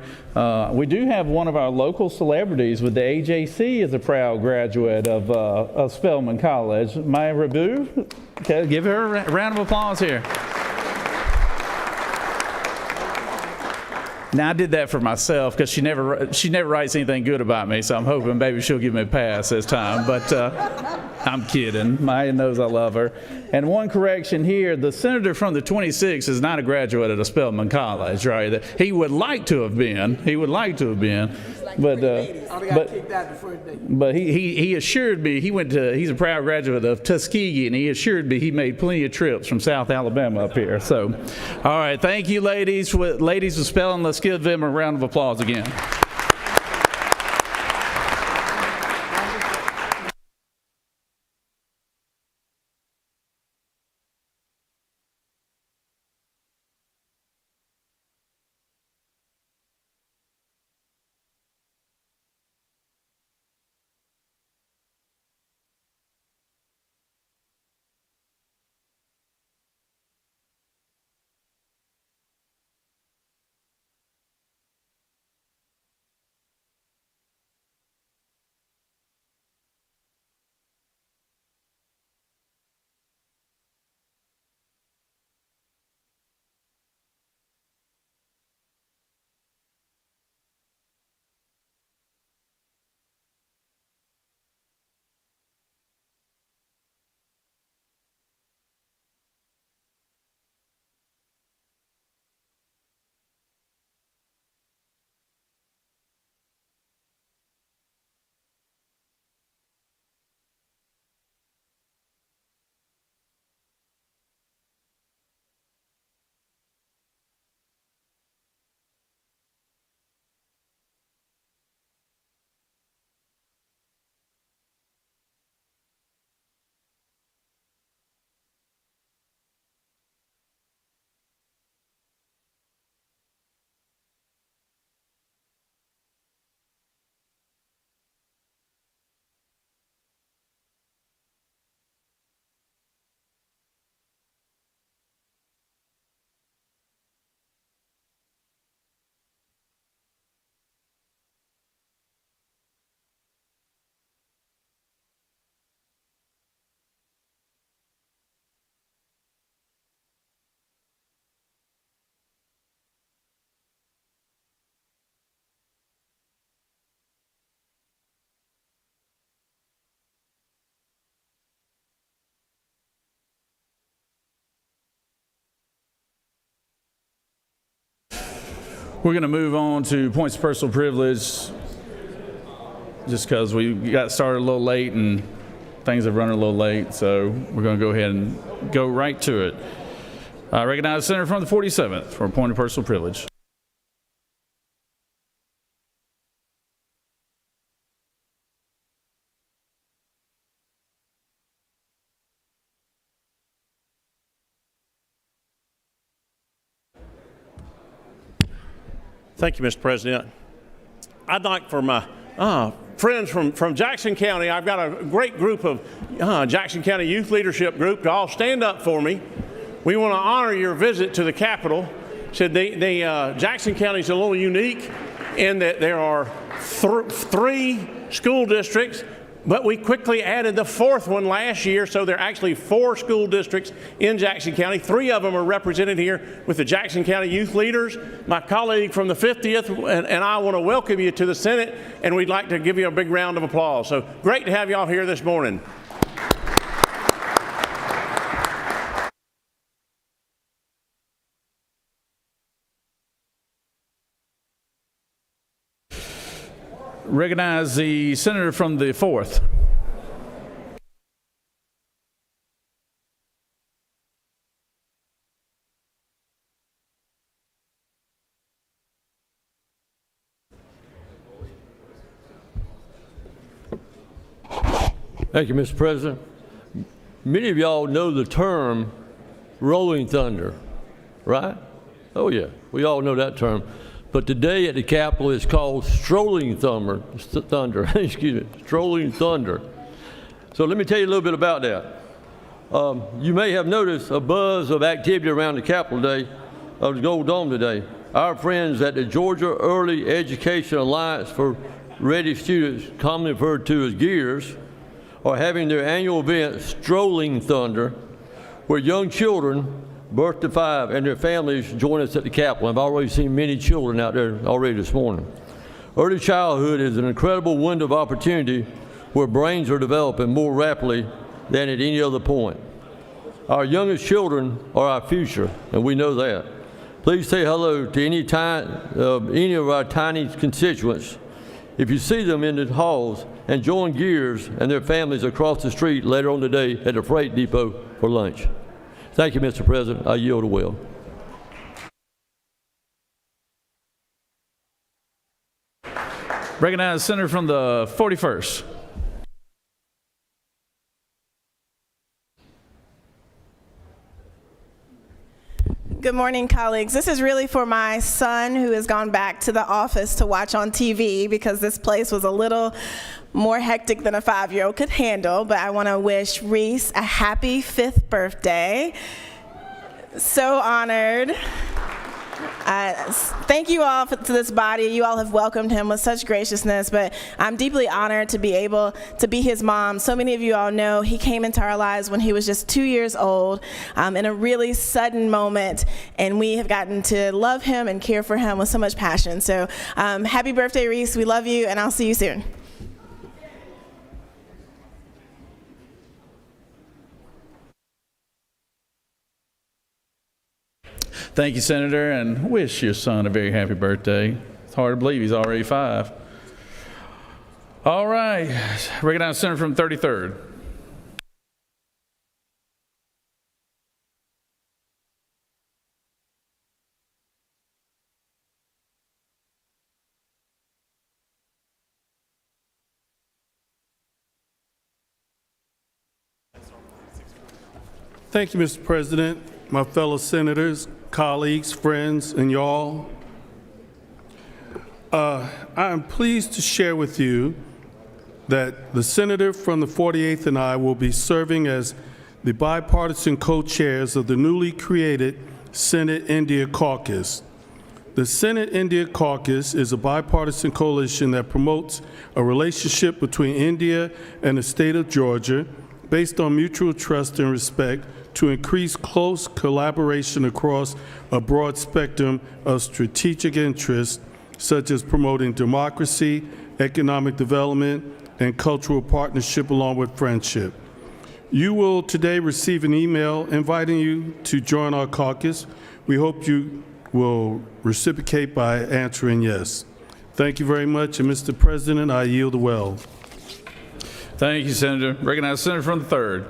A: We do have one of our local celebrities with the AJC as a proud graduate of Spelman College, Maya Rabu. Okay, give her a round of applause here. Now, I did that for myself because she never writes anything good about me, so I'm hoping maybe she'll give me a pass this time, but I'm kidding. Maya knows I love her. And one correction here, the senator from the 26th is not a graduate of Spelman College, right? He would like to have been. He would like to have been. But he assured me, he's a proud graduate of Tuskegee, and he assured me he made plenty of trips from South Alabama up here. So, all right, thank you, ladies. Ladies with spelling, let's give them a round of applause again. We're going to move on to points of personal privilege just because we got started a little late and things have run a little late, so we're going to go ahead and go right to it. I recognize the Senator from the 47th for a point of personal privilege.
O: Thank you, Mr. President. I'd like for my friends from Jackson County, I've got a great group of Jackson County Youth Leadership Group to all stand up for me. We want to honor your visit to the Capitol. Said Jackson County is a little unique in that there are three school districts, but we quickly added the fourth one last year, so there are actually 4 school districts in Jackson County. 3 of them are represented here with the Jackson County youth leaders. My colleague from the 50th and I want to welcome you to the Senate, and we'd like to give you a big round of applause. So great to have you all here this morning.
A: Recognize the Senator from the 4th.
P: Thank you, Mr. President. Many of y'all know the term rolling thunder, right? Oh yeah, we all know that term. But today at the Capitol it's called strolling thunder. Excuse me, strolling thunder. So let me tell you a little bit about that. You may have noticed a buzz of activity around the Capitol today, of the Gold Dome today. Our friends at the Georgia Early Education Alliance for Ready Students, commonly referred to as GEARS, are having their annual event, Strolling Thunder, where young children birth to 5 and their families join us at the Capitol. I've already seen many children out there already this morning. Early childhood is an incredible window of opportunity where brains are developing more rapidly than at any other point. Our youngest children are our future, and we know that. Please say hello to any of our tiny constituents if you see them in the halls, and join Gears and their families across the street later on today at the freight depot for lunch. Thank you, Mr. President. I yield the will.
A: Recognize the senator from the 41st.
Q: Good morning, colleagues. This is really for my son who has gone back to the office to watch on TV because this place was a little more hectic than a 5-year-old could handle. But I want to wish Reese a happy 5th birthday. So honored. Thank you all to this body. You all have welcomed him with such graciousness, but I'm deeply honored to be able to be his mom. So many of you all know he came into our lives when he was just 2 years old in a really sudden moment, and we have gotten to love him and care for him with so much passion. So happy birthday, Reese. We love you, and I'll see you soon.
A: Thank you, Senator, and wish your son a very happy birthday. It's hard to believe he's already 5. All right, recognize the senator from 33rd.
E: Thank you, Mr. President, my fellow senators, colleagues, friends, and y'all. I am pleased to share with you that the senator from the 48th and I will be serving as the bipartisan co-chairs of the newly created Senate India Caucus. The Senate India Caucus is a bipartisan coalition that promotes a relationship between India and the state of Georgia based on mutual trust and respect to increase close collaboration across a broad spectrum of strategic interests, such as promoting democracy, economic development, and cultural partnership along with friendship. You will today receive an email inviting you to join our caucus. We hope you will reciprocate by answering yes. Thank you very much, and Mr. President, I yield the well.
A: Thank you, Senator. Recognize the senator from the 3rd.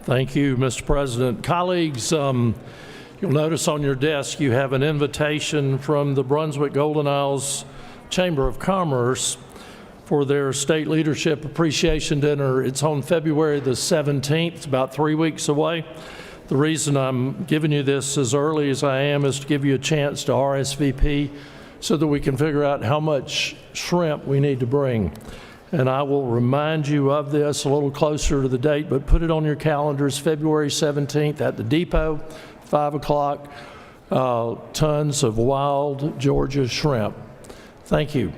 R: Thank you, Mr. President. Colleagues, you'll notice on your desk you have an invitation from the Brunswick Golden Isles Chamber of Commerce for their State Leadership Appreciation Dinner. It's on February the 17th, it's about 3 weeks away. The reason I'm giving you this as early as I am is to give you a chance to RSVP so that we can figure out how much shrimp we need to bring. And I will remind you of this a little closer to the date, but put it on your calendars, February 17th at the depot, 5 o'clock, tons of wild Georgia shrimp. Thank you.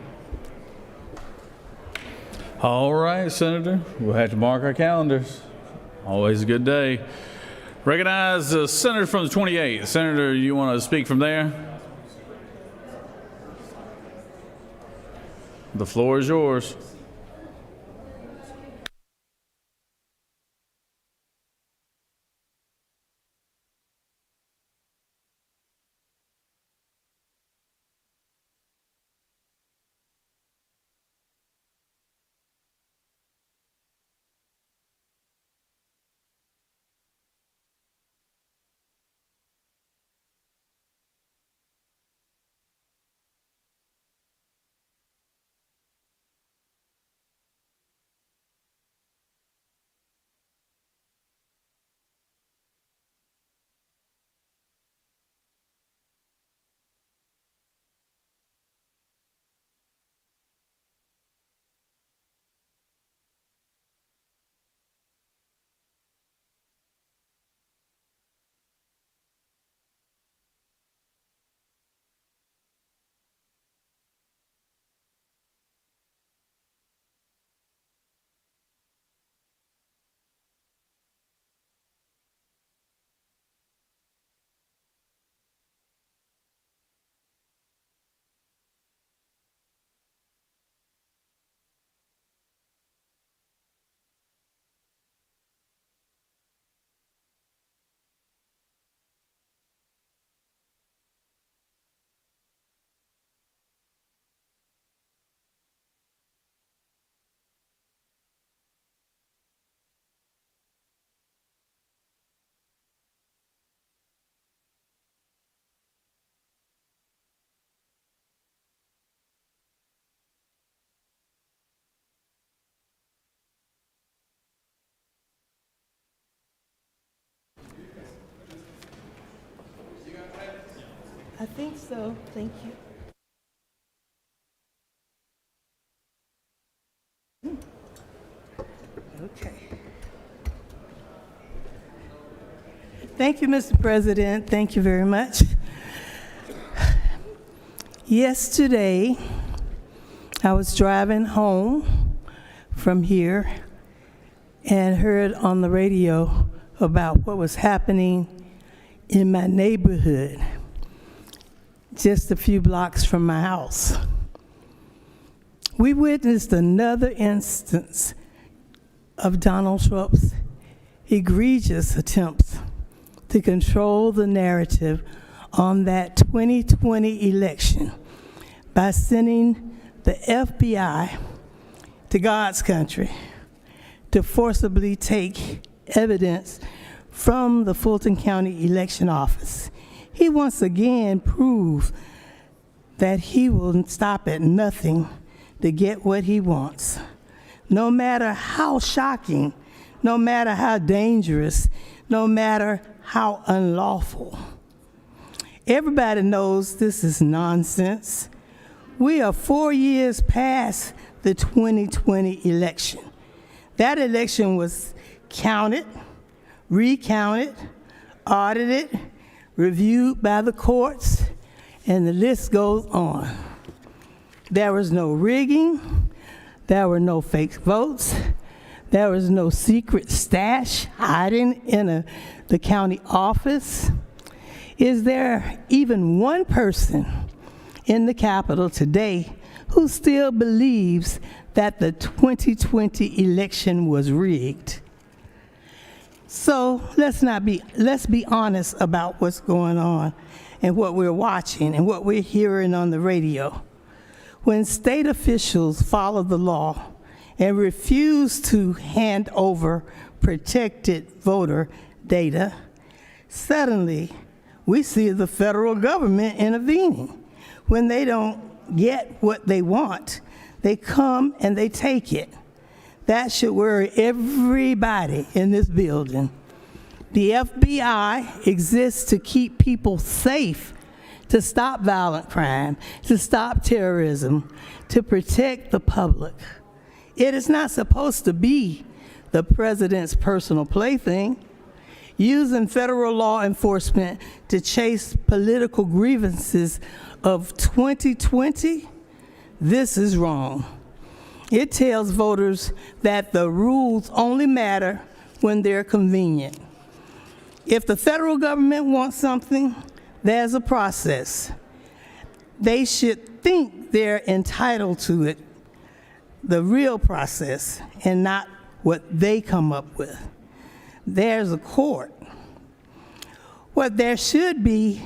A: All right, Senator, we'll have to mark our calendars. Always a good day. Recognize the senator from the 28th. Senator, you want to speak from there? The floor is yours.
I: I think so. Thank you. Okay. Thank you, Mr. President. Thank you very much. Yesterday, I was driving home from here and heard on the radio about what was happening in my neighborhood, just a few blocks from my house. We witnessed another instance of Donald Trump's egregious attempts to control the narrative on that 2020 election by sending the FBI to God's country to forcibly take evidence from the Fulton County Election Office. He once again proved that he will stop at nothing to get what he wants. No matter how shocking, no matter how dangerous, no matter how unlawful. Everybody knows this is nonsense. We are 4 years past the 2020 election. That election was counted, recounted, audited, reviewed by the courts, and the list goes on. There was no rigging, there were no fake votes, there was no secret stash hiding in the county office. Is there even one person in the Capitol today who still believes that the 2020 election was rigged? So let's be honest about what's going on and what we're watching and what we're hearing on the radio. When state officials follow the law and refuse to hand over protected voter data, suddenly we see the federal government intervening. When they don't get what they want, they come and they take it. That should worry everybody in this building. The FBI exists to keep people safe, to stop violent crime, to stop terrorism, to protect the public. It is not supposed to be the president's personal plaything. Using federal law enforcement to chase political grievances of 2020, this is wrong. It tells voters that the rules only matter when they're convenient. If the federal government wants something, there's a process. They should think they're entitled to it, the real process, and not what they come up with. There's a court. What there should be,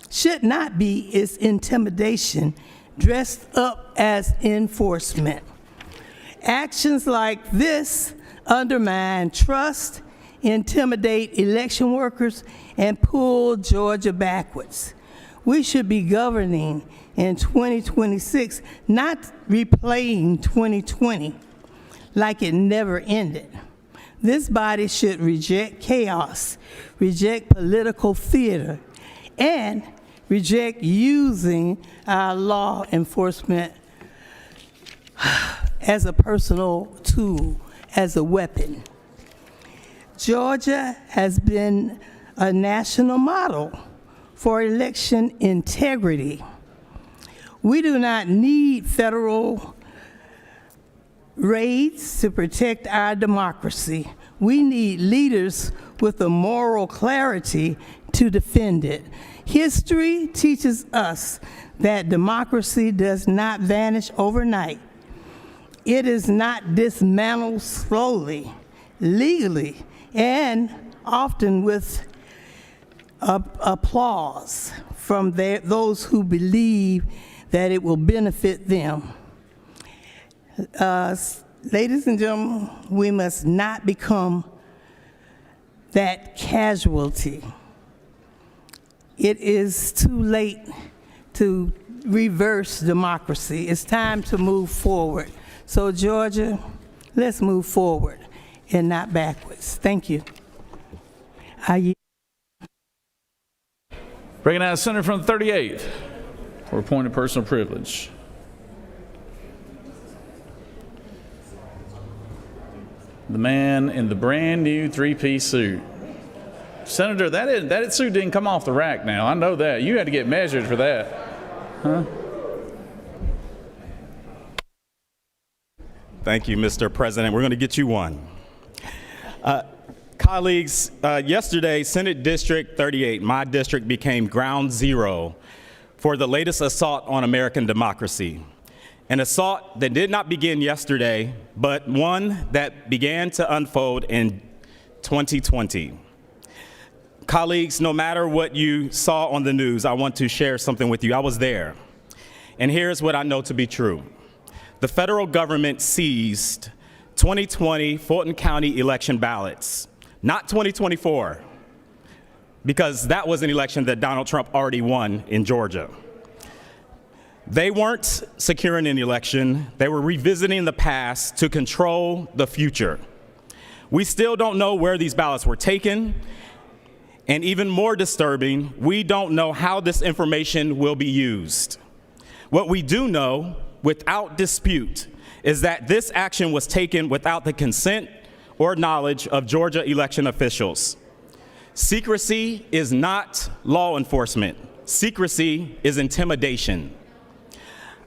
I: should not be, is intimidation dressed up as enforcement. Actions like this undermine trust, intimidate election workers, and pull Georgia backwards. We should be governing in 2026, not replaying 2020 like it never ended. This body should reject chaos, reject political theater, and reject using our law enforcement as a personal tool, as a weapon. Georgia has been a national model for election integrity. We do not need federal raids to protect our democracy. We need leaders with the moral clarity to defend it. History teaches us that democracy does not vanish overnight. It is not dismantled slowly, legally, and often with applause from those who believe that it will benefit them. Ladies and gentlemen, we must not become that casualty. It is too late to reverse democracy. It's time to move forward. So Georgia, let's move forward and not backwards. Thank you.
A: Recognize Senator from the 38th for appointed personal privilege. The man in the brand new three-piece suit. Senator, that suit didn't come off the rack now. I know that. You had to get measured for that. Huh?
L: Thank you, Mr. President. We're going to get you one. Colleagues, yesterday, Senate District 38, my district, became ground zero for the latest assault on American democracy. An assault that did not begin yesterday, but one that began to unfold in 2020. Colleagues, no matter what you saw on the news, I want to share something with you. I was there, and here's what I know to be true. The federal government seized 2020 Fulton County election ballots, not 2024, because that was an election that Donald Trump already won in Georgia. They weren't securing an election. They were revisiting the past to control the future. We still don't know where these ballots were taken, and even more disturbing, we don't know how this information will be used. What we do know, without dispute, is that this action was taken without the consent or knowledge of Georgia election officials. Secrecy is not law enforcement. Secrecy is intimidation.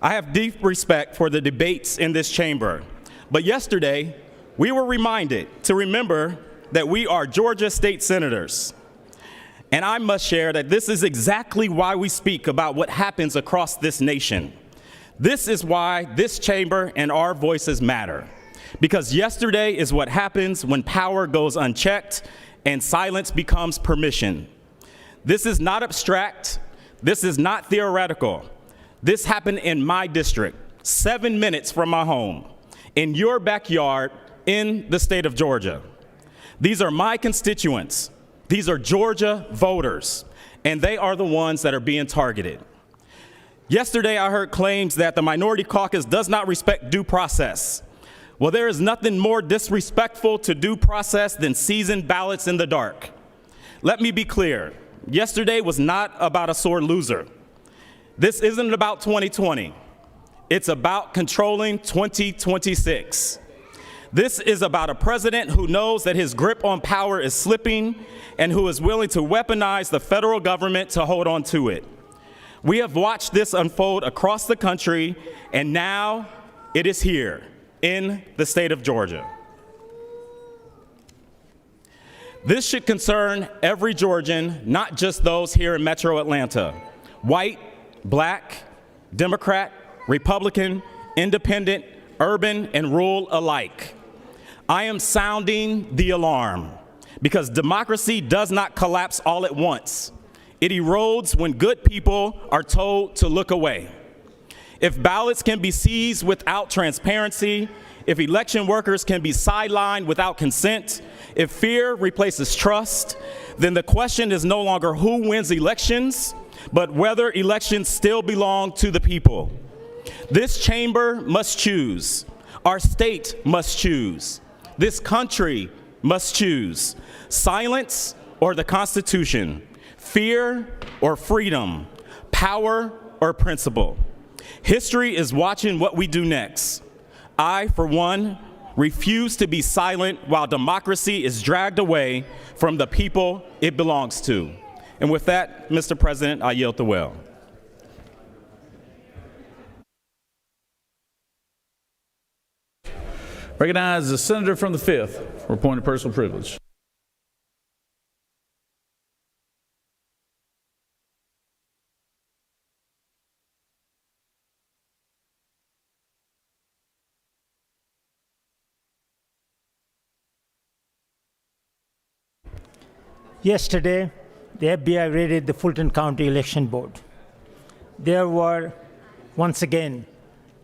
L: I have deep respect for the debates in this chamber, but yesterday we were reminded to remember that we are Georgia state senators. And I must share that this is exactly why we speak about what happens across this nation. This is why this chamber and our voices matter. Because yesterday is what happens when power goes unchecked and silence becomes permission. This is not abstract. This is not theoretical. This happened in my district, 7 minutes from my home, in your backyard in the state of Georgia. These are my constituents. These are Georgia voters, and they are the ones that are being targeted. Yesterday, I heard claims that the minority caucus does not respect due process. Well, there is nothing more disrespectful to due process than seasoned ballots in the dark. Let me be clear. Yesterday was not about a sore loser. This isn't about 2020. It's about controlling 2026. This is about a president who knows that his grip on power is slipping and who is willing to weaponize the federal government to hold on to it. We have watched this unfold across the country, and now it is here in the state of Georgia. This should concern every Georgian, not just those here in Metro Atlanta. White, Black, Democrat, Republican, Independent, urban, and rural alike. I am sounding the alarm because democracy does not collapse all at once. It erodes when good people are told to look away. If ballots can be seized without transparency, if election workers can be sidelined without consent, if fear replaces trust, then the question is no longer who wins elections, but whether elections still belong to the people. This chamber must choose. Our state must choose. This country must choose. Silence or the Constitution. Fear or freedom. Power or principle. History is watching what we do next. I, for one, refuse to be silent while democracy is dragged away from the people it belongs to. And with that, Mr. President, I yield the will.
A: Recognize the senator from the 5th for appointed personal privilege.
S: Yesterday, the FBI raided the Fulton County Election Board. They were, once again,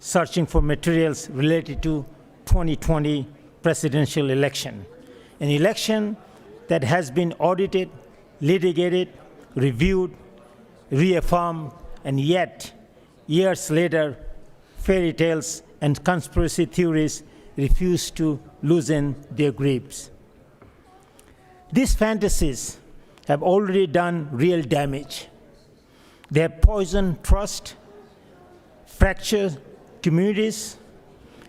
S: searching for materials related to 2020 presidential election, an election that has been audited, litigated, reviewed, reaffirmed, and yet, years later, fairy tales and conspiracy theories refuse to loosen their grips. These fantasies have already done real damage. They have poisoned trust, fractured communities,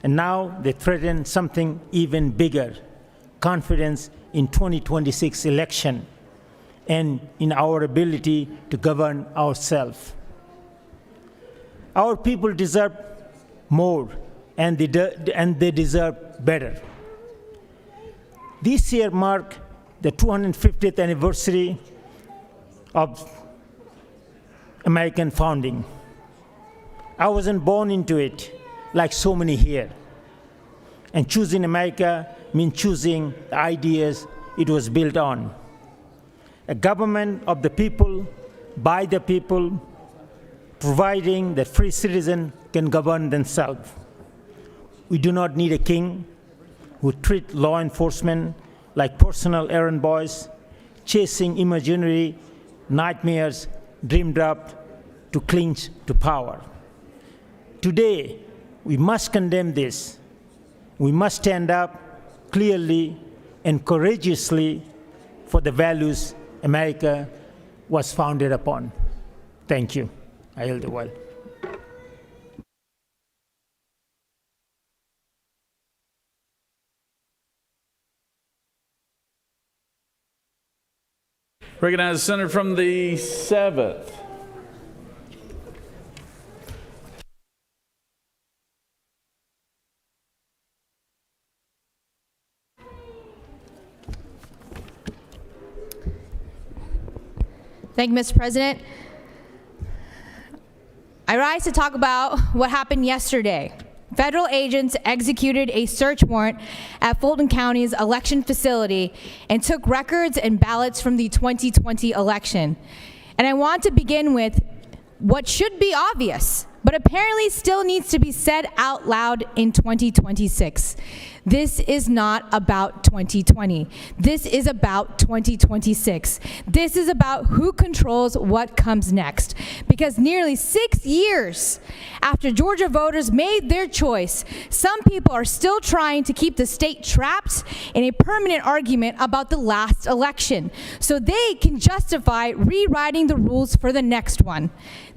S: and now they threaten something even bigger, confidence in 2026 election and in our ability to govern ourselves. Our people deserve more, and they deserve better. This year marks the 250th anniversary of American founding. I wasn't born into it like so many here. And choosing America means choosing the ideas it was built on. A government of the people, by the people, providing that free citizens can govern themselves. We do not need a king who treats law enforcement like personal errand boys, chasing imaginary nightmares dreamed up to cling to power. Today, we must condemn this. We must stand up clearly and courageously for the values America was founded upon. Thank you. I yield the word.
A: Recognize the senator from the 7th.
T: Thank you, Mr. President. I rise to talk about what happened yesterday. Federal agents executed a search warrant at Fulton County's election facility and took records and ballots from the 2020 election. And I want to begin with what should be obvious, but apparently still needs to be said out loud in 2026. This is not about 2020. This is about 2026. This is about who controls what comes next. Because nearly 6 years after Georgia voters made their choice, some people are still trying to keep the state trapped in a permanent argument about the last election, so they can justify rewriting the rules for the next one.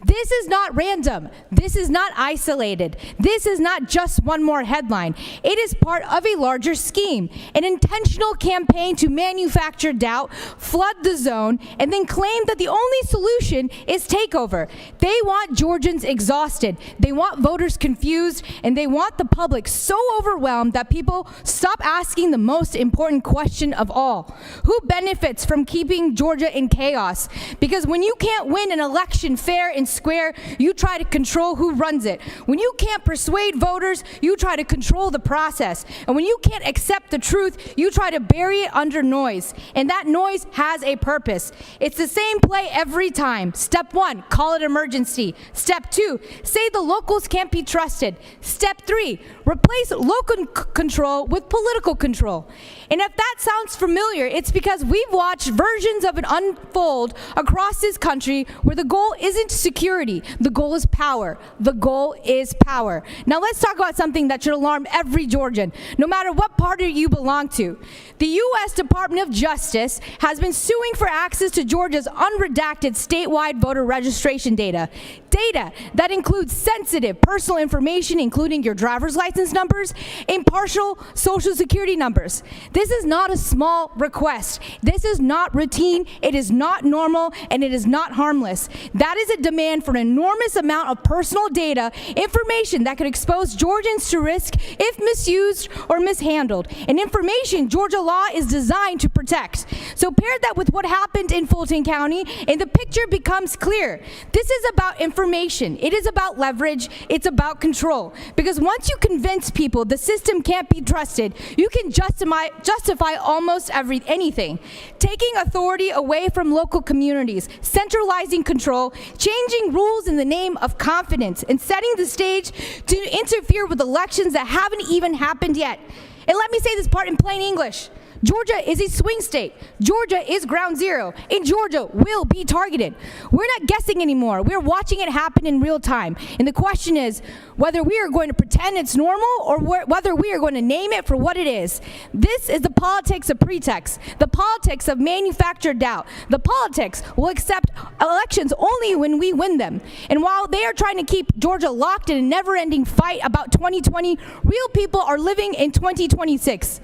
T: This is not random. This is not isolated. This is not just one more headline. It is part of a larger scheme, an intentional campaign to manufacture doubt, flood the zone, and then claim that the only solution is takeover. They want Georgians exhausted. They want voters confused, and they want the public so overwhelmed that people stop asking the most important question of all. Who benefits from keeping Georgia in chaos? Because when you can't win an election fair and square, you try to control who runs it. When you can't persuade voters, you try to control the process. And when you can't accept the truth, you try to bury it under noise. And that noise has a purpose. It's the same play every time. Step 1, call it emergency. Step 2, say the locals can't be trusted. Step 3, replace local control with political control. And if that sounds familiar, it's because we've watched versions of it unfold across this country where the goal isn't security, the goal is power. The goal is power. Now let's talk about something that should alarm every Georgian, no matter what party you belong to. The U.S. Department of Justice has been suing for access to Georgia's unredacted statewide voter registration data. Data that includes sensitive personal information, including your driver's license numbers and partial social security numbers. This is not a small request. This is not routine, it is not normal, and it is not harmless. That is a demand for an enormous amount of personal data, information that could expose Georgians to risk if misused or mishandled, and information Georgia law is designed to protect. So pair that with what happened in Fulton County, and the picture becomes clear. This is about information. It is about leverage. It's about control. Because once you convince people the system can't be trusted, you can justify almost anything. Taking authority away from local communities, centralizing control, changing rules in the name of confidence, and setting the stage to interfere with elections that haven't even happened yet. And let me say this part in plain English. Georgia is a swing state. Georgia is ground zero, and Georgia will be targeted. We're not guessing anymore. We're watching it happen in real time. And the question is whether we are going to pretend it's normal or whether we are going to name it for what it is. This is the politics of pretext, the politics of manufactured doubt. The politics will accept elections only when we win them. And while they are trying to keep Georgia locked in a never-ending fight about 2020, real people are living in 2026.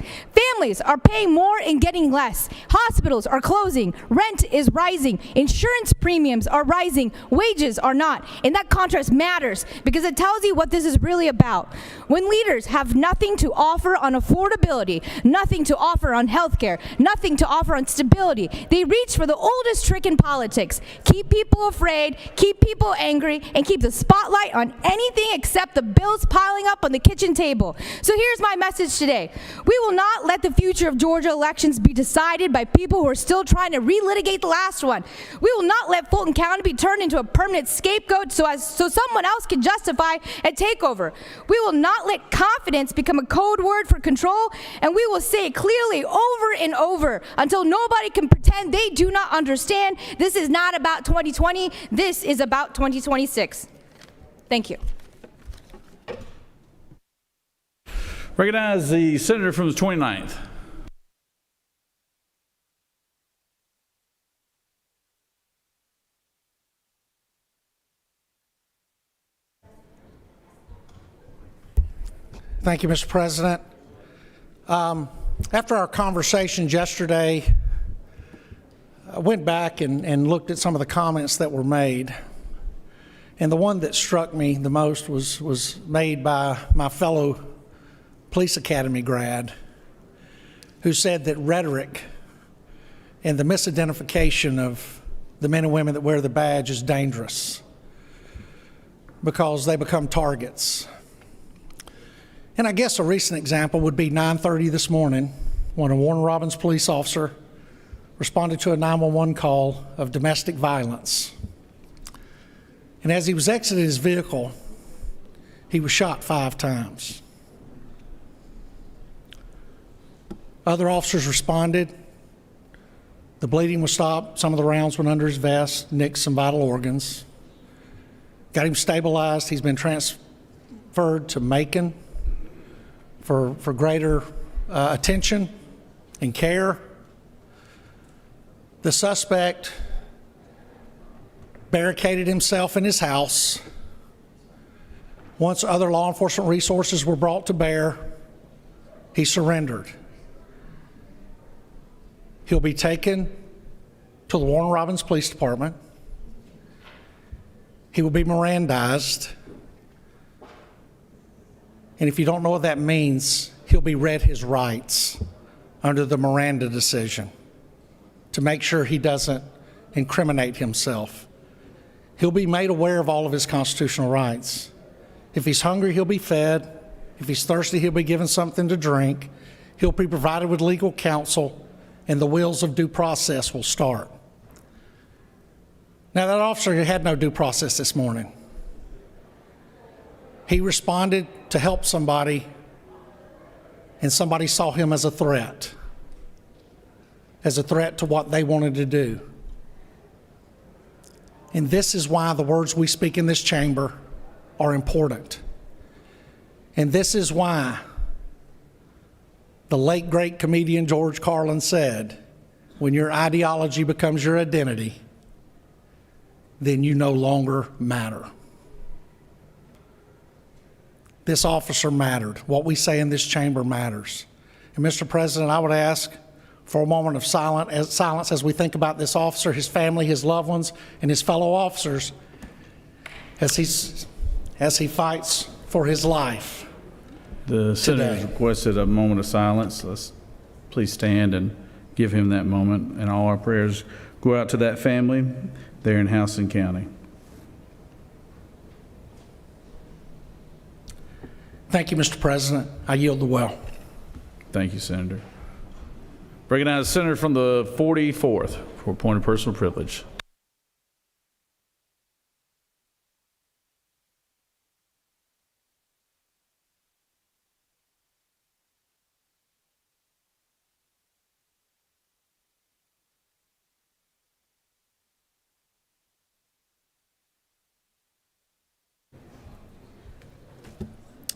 T: Families are paying more and getting less. Hospitals are closing. Rent is rising. Insurance premiums are rising. Wages are not. And that contrast matters because it tells you what this is really about. When leaders have nothing to offer on affordability, nothing to offer on healthcare, nothing to offer on stability, they reach for the oldest trick in politics. Keep people afraid, keep people angry, and keep the spotlight on anything except the bills piling up on the kitchen table. So here's my message today. We will not let the future of Georgia elections be decided by people who are still trying to relitigate the last one. We will not let Fulton County be turned into a permanent scapegoat so someone else can justify a takeover. We will not let confidence become a code word for control, and we will say it clearly over and over until nobody can pretend they do not understand. This is not about 2020. This is about 2026. Thank you.
A: Recognize the senator from the 29th.
U: Thank you, Mr. President. After our conversations yesterday, I went back and looked at some of the comments that were made. And the one that struck me the most was made by my fellow police academy grad, who said that rhetoric and the misidentification of the men and women that wear the badge is dangerous because they become targets. And I guess a recent example would be 9:30 this morning when a Warner Robins police officer responded to a 911 call of domestic violence. And as he was exiting his vehicle, he was shot 5 times. Other officers responded. The bleeding was stopped. Some of the rounds went under his vest, nicked some vital organs. Got him stabilized. He's been transferred to Macon for greater attention and care. The suspect barricaded himself in his house. Once other law enforcement resources were brought to bear, he surrendered. He'll be taken to the Warner Robins Police Department. He will be Mirandized. And if you don't know what that means, he'll be read his rights under the Miranda decision to make sure he doesn't incriminate himself. He'll be made aware of all of his constitutional rights. If he's hungry, he'll be fed. If he's thirsty, he'll be given something to drink. He'll be provided with legal counsel, and the wheels of due process will start. Now, that officer had no due process this morning. He responded to help somebody, and somebody saw him as a threat to what they wanted to do. And this is why the words we speak in this chamber are important. And this is why the late, great comedian George Carlin said, when your ideology becomes your identity, then you no longer matter. This officer mattered. What we say in this chamber matters. And Mr. President, I would ask for a moment of silence as we think about this officer, his family, his loved ones, and his fellow officers as he fights for his life.
A: The senator has requested a moment of silence. Let's please stand and give him that moment. And all our prayers go out to that family there in Houston County.
U: Thank you, Mr. President. I yield the well.
A: Thank you, Senator. Recognize the senator from the 44th for a point of personal privilege.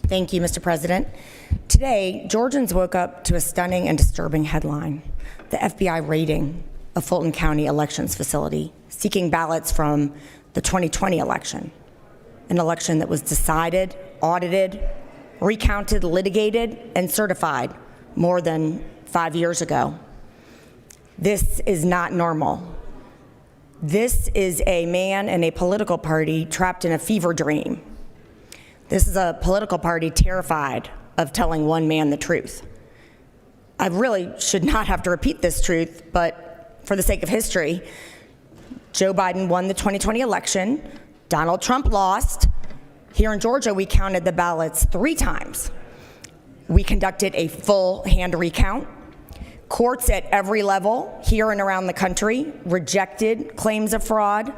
B: Thank you, Mr. President. Today, Georgians woke up to a stunning and disturbing headline: the FBI raiding a Fulton County elections facility, seeking ballots from the 2020 election, an election that was decided, audited, recounted, litigated, and certified more than 5 years ago. This is not normal. This is a man and a political party trapped in a fever dream. This is a political party terrified of telling one man the truth. I really should not have to repeat this truth, but for the sake of history, Joe Biden won the 2020 election. Donald Trump lost. Here in Georgia, we counted the ballots 3 times. We conducted a full hand recount. Courts at every level, here and around the country, rejected claims of fraud.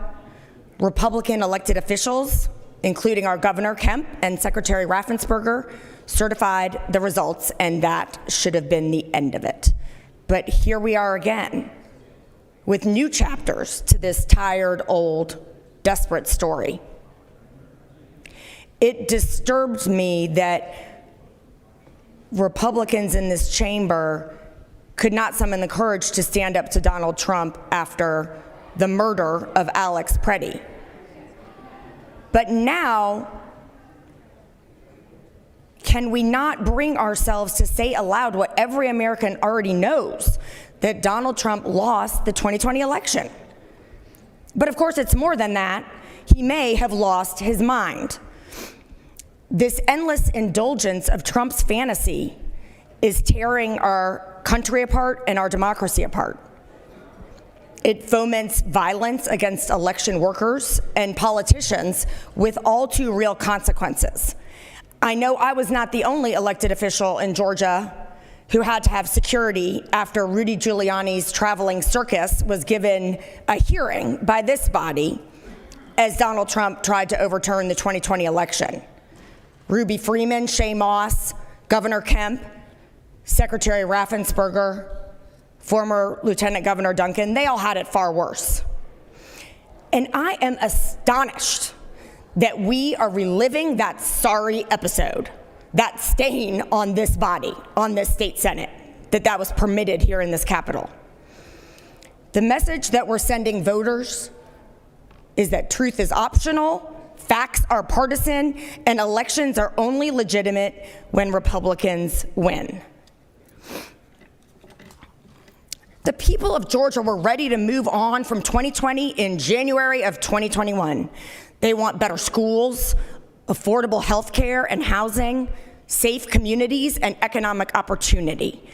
B: Republican elected officials, including our Governor Kemp and Secretary Raffensperger, certified the results, and that should have been the end of it. But here we are again, with new chapters to this tired, old, desperate story. It disturbs me that Republicans in this chamber could not summon the courage to stand up to Donald Trump after the murder of Alex Preddy. But now, can we not bring ourselves to say aloud what every American already knows, that Donald Trump lost the 2020 election? But of course, it's more than that. He may have lost his mind. This endless indulgence of Trump's fantasy is tearing our country apart and our democracy apart. It foments violence against election workers and politicians with all too real consequences. I know I was not the only elected official in Georgia who had to have security after Rudy Giuliani's traveling circus was given a hearing by this body as Donald Trump tried to overturn the 2020 election. Ruby Freeman, Shay Moss, Governor Kemp, Secretary Raffensperger, former Lieutenant Governor Duncan, they all had it far worse. And I am astonished that we are reliving that sorry episode, that stain on this body, on this state Senate, that was permitted here in this Capitol. The message that we're sending voters is that truth is optional, facts are partisan, and elections are only legitimate when Republicans win. The people of Georgia were ready to move on from 2020 in January of 2021. They want better schools, affordable health care and housing, safe communities, and economic opportunity.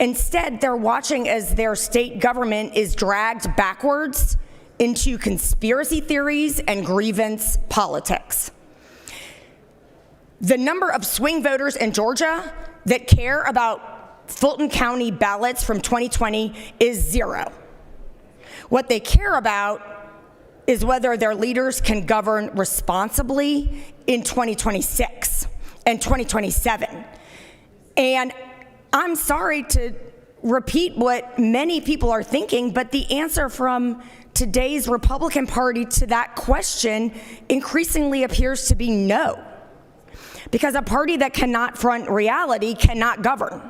B: Instead, they're watching as their state government is dragged backwards into conspiracy theories and grievance politics. The number of swing voters in Georgia that care about Fulton County ballots from 2020 is 0. What they care about is whether their leaders can govern responsibly in 2026 and 2027. And I'm sorry to repeat what many people are thinking, but the answer from today's Republican Party to that question increasingly appears to be no. Because a party that cannot front reality cannot govern.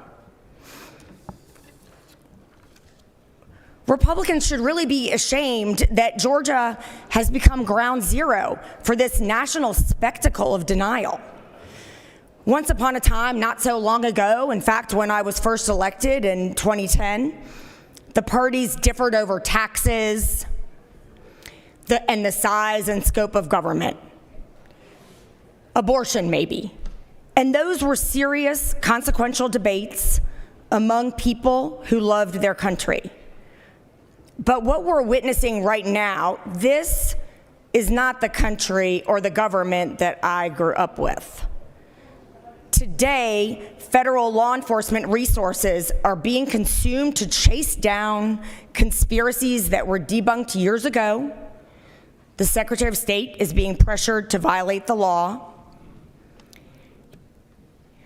B: Republicans should really be ashamed that Georgia has become ground zero for this national spectacle of denial. Once upon a time, not so long ago, in fact, when I was first elected in 2010, the parties differed over taxes and the size and scope of government. Abortion, maybe. And those were serious, consequential debates among people who loved their country. But what we're witnessing right now, this is not the country or the government that I grew up with. Today, federal law enforcement resources are being consumed to chase down conspiracies that were debunked years ago. The Secretary of State is being pressured to violate the law.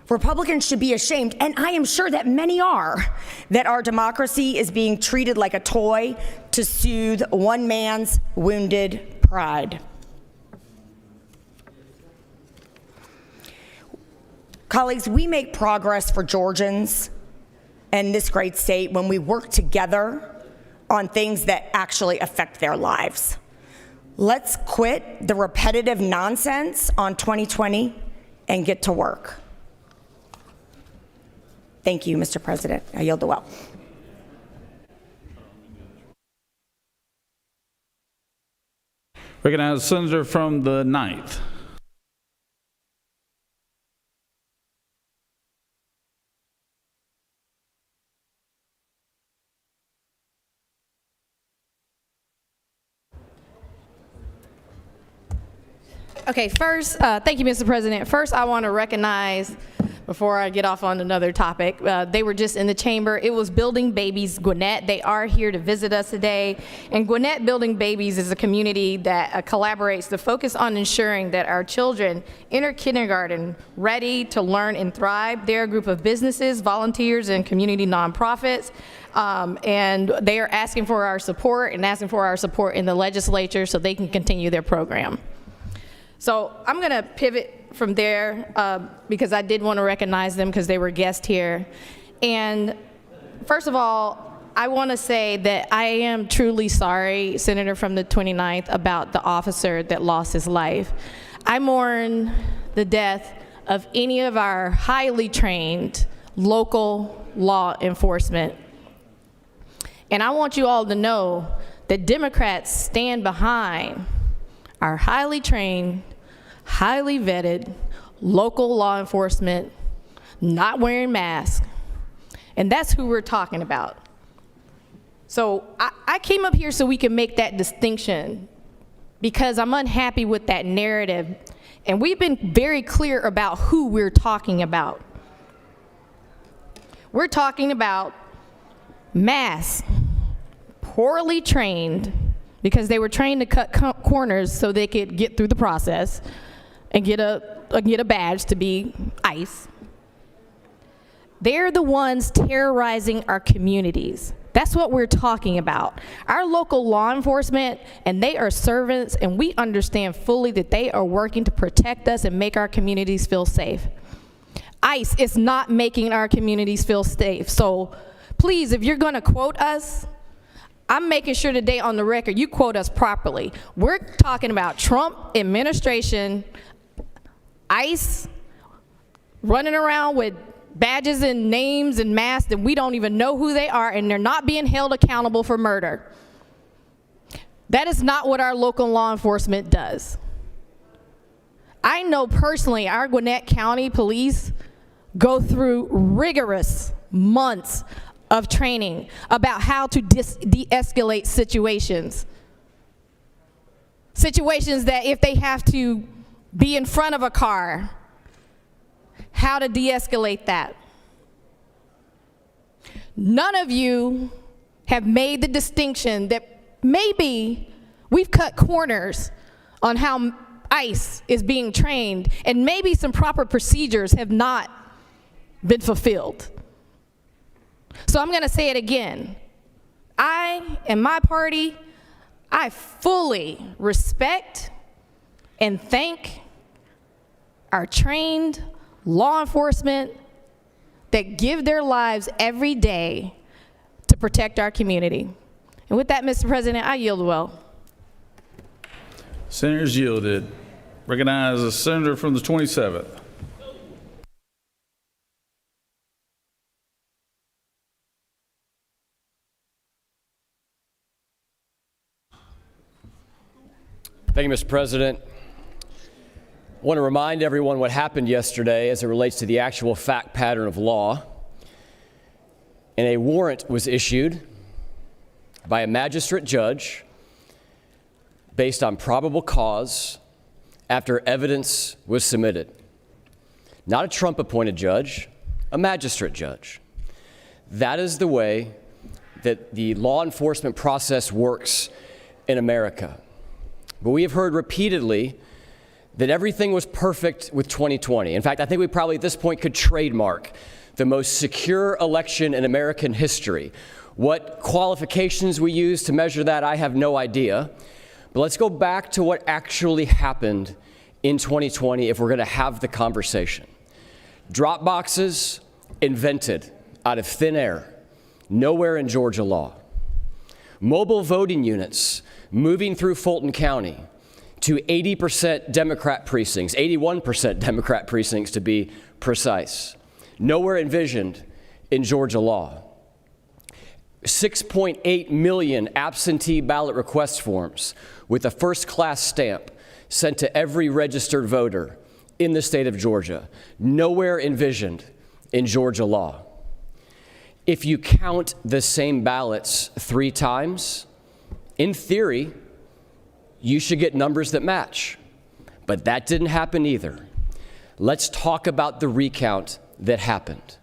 B: Republicans should be ashamed, and I am sure that many are, that our democracy is being treated like a toy to soothe one man's wounded pride. Colleagues, we make progress for Georgians and this great state when we work together on things that actually affect their lives. Let's quit the repetitive nonsense on 2020 and get to work. Thank you, Mr. President. I yield the well.
A: Recognize the senator from the 9th.
D: Okay, first, thank you, Mr. President. First, I want to recognize, before I get off on another topic, they were just in the chamber. It was Building Babies Gwinnett. They are here to visit us today. And Gwinnett Building Babies is a community that collaborates to focus on ensuring that our children enter kindergarten ready to learn and thrive. They're a group of businesses, volunteers, and community nonprofits. And they are asking for our support and asking for our support in the legislature so they can continue their program. So I'm going to pivot from there because I did want to recognize them because they were guests here. And first of all, I want to say that I am truly sorry, Senator from the 29th, about the officer that lost his life. I mourn the death of any of our highly trained local law enforcement. And I want you all to know that Democrats stand behind our highly trained, highly vetted local law enforcement not wearing masks. And that's who we're talking about. So I came up here so we can make that distinction because I'm unhappy with that narrative. And we've been very clear about who we're talking about. We're talking about mass, poorly trained, because they were trained to cut corners so they could get through the process and get a badge to be ICE. They're the ones terrorizing our communities. That's what we're talking about. Our local law enforcement, and they are servants, and we understand fully that they are working to protect us and make our communities feel safe. ICE is not making our communities feel safe. So please, if you're gonna quote us, I'm making sure today on the record you quote us properly. We're talking about Trump administration, ICE running around with badges and names and masks and we don't even know who they are, and they're not being held accountable for murder. That is not what our local law enforcement does. I know personally our Gwinnett County police go through rigorous months of training about how to de-escalate situations. Situations that if they have to be in front of a car, how to de-escalate that. None of you have made the distinction that maybe we've cut corners on how ICE is being trained and maybe some proper procedures have not been fulfilled. So I'm going to say it again. I and my party, I fully respect and thank our trained law enforcement that give their lives every day to protect our community. And with that, Mr. President, I yield well.
A: Senators yielded. Recognize the senator from the 27th.
V: Thank you, Mr. President. I want to remind everyone what happened yesterday as it relates to the actual fact pattern of law. And a warrant was issued by a magistrate judge based on probable cause after evidence was submitted. Not a Trump-appointed judge, a magistrate judge. That is the way that the law enforcement process works in America. But we have heard repeatedly that everything was perfect with 2020. In fact, I think we probably at this point could trademark the most secure election in American history. What qualifications we use to measure that, I have no idea. But let's go back to what actually happened in 2020 if we're going to have the conversation. Drop boxes invented out of thin air, nowhere in Georgia law. Mobile voting units moving through Fulton County to 80% Democrat precincts, 81% Democrat precincts to be precise, nowhere envisioned in Georgia law. 6.8 million absentee ballot request forms with a first-class stamp sent to every registered voter in the state of Georgia, nowhere envisioned in Georgia law. If you count the same ballots 3 times, in theory, you should get numbers that match. But that didn't happen either. Let's talk about the recount that happened.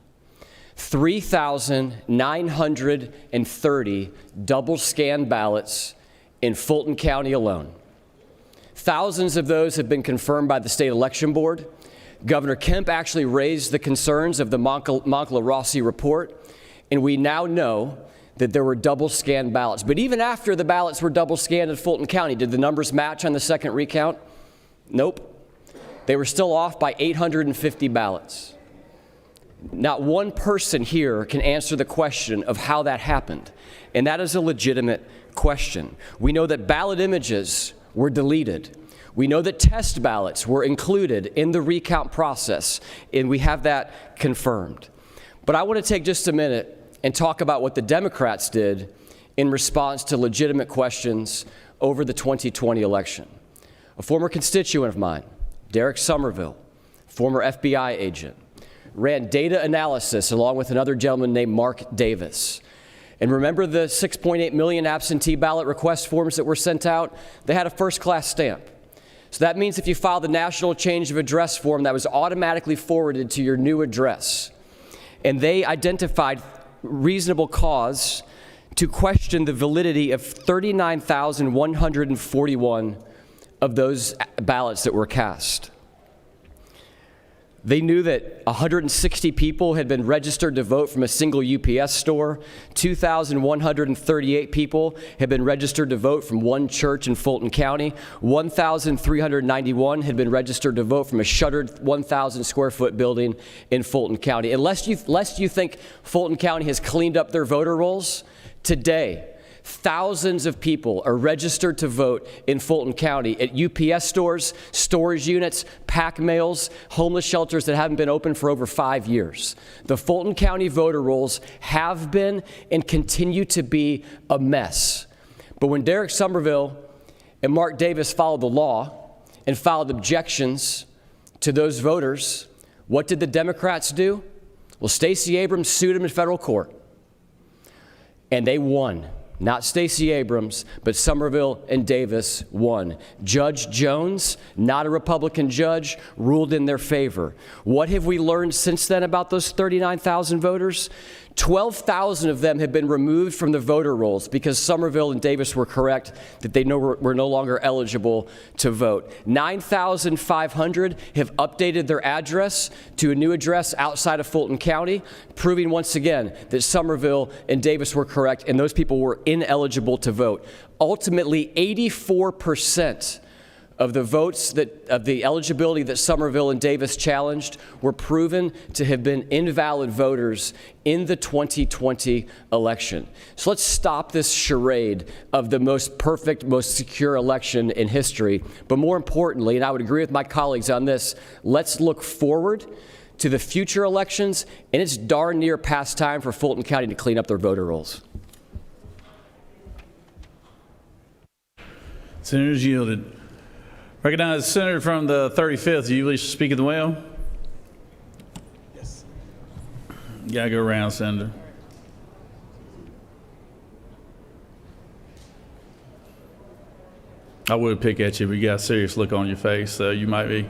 V: 3,930 double-scanned ballots in Fulton County alone. Thousands of those have been confirmed by the state election board. Governor Kemp actually raised the concerns of the Moncla-Rossi report, and we now know that there were double-scanned ballots. But even after the ballots were double-scanned in Fulton County, did the numbers match on the second recount? Nope. They were still off by 850 ballots. Not one person here can answer the question of how that happened, and that is a legitimate question. We know that ballot images were deleted. We know that test ballots were included in the recount process, and we have that confirmed. But I want to take just a minute and talk about what the Democrats did in response to legitimate questions over the 2020 election. A former constituent of mine, Derek Somerville, former FBI agent, ran data analysis along with another gentleman named Mark Davis. And remember the 6.8 million absentee ballot request forms that were sent out? They had a first-class stamp. So that means if you filed the national change of address form, that was automatically forwarded to your new address. And they identified reasonable cause to question the validity of 39,141 of those ballots that were cast. They knew that 160 people had been registered to vote from a single UPS store. 2,138 people had been registered to vote from one church in Fulton County. 1,391 had been registered to vote from a shuttered 1,000 square foot building in Fulton County. And lest you think Fulton County has cleaned up their voter rolls, today, thousands of people are registered to vote in Fulton County at UPS stores, storage units, pack mails, homeless shelters that haven't been open for over 5 years. The Fulton County voter rolls have been and continue to be a mess. But when Derek Somerville and Mark Davis followed the law and filed objections to those voters, what did the Democrats do? Well, Stacey Abrams sued them in federal court, and they won. Not Stacey Abrams, but Somerville and Davis won. Judge Jones, not a Republican judge, ruled in their favor. What have we learned since then about those 39,000 voters? 12,000 of them have been removed from the voter rolls because Somerville and Davis were correct that they were no longer eligible to vote. 9,500 have updated their address to a new address outside of Fulton County, proving once again that Somerville and Davis were correct and those people were ineligible to vote. Ultimately, 84% of the votes of the eligibility that Somerville and Davis challenged were proven to have been invalid voters in the 2020 election. So let's stop this charade of the most perfect, most secure election in history. But more importantly, and I would agree with my colleagues on this, let's look forward to the future elections, and it's darn near past time for Fulton County to clean up their voter rolls.
A: Senators yielded. Recognize the senator from the 35th. Do you wish to speak at the well? Yes. You gotta go around, Senator. I would pick at you, but you got a serious look on your face, so you might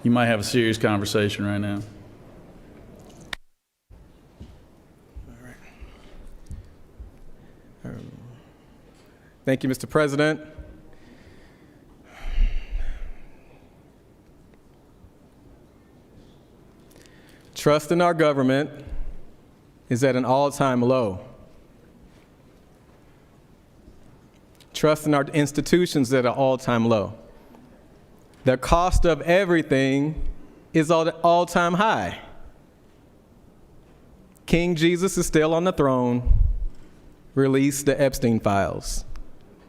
A: have a serious conversation right now.
F: Thank you, Mr. President. Trust in our government is at an all-time low. Trust in our institutions is at an all-time low. The cost of everything is at an all-time high. King Jesus is still on the throne. Release the Epstein files.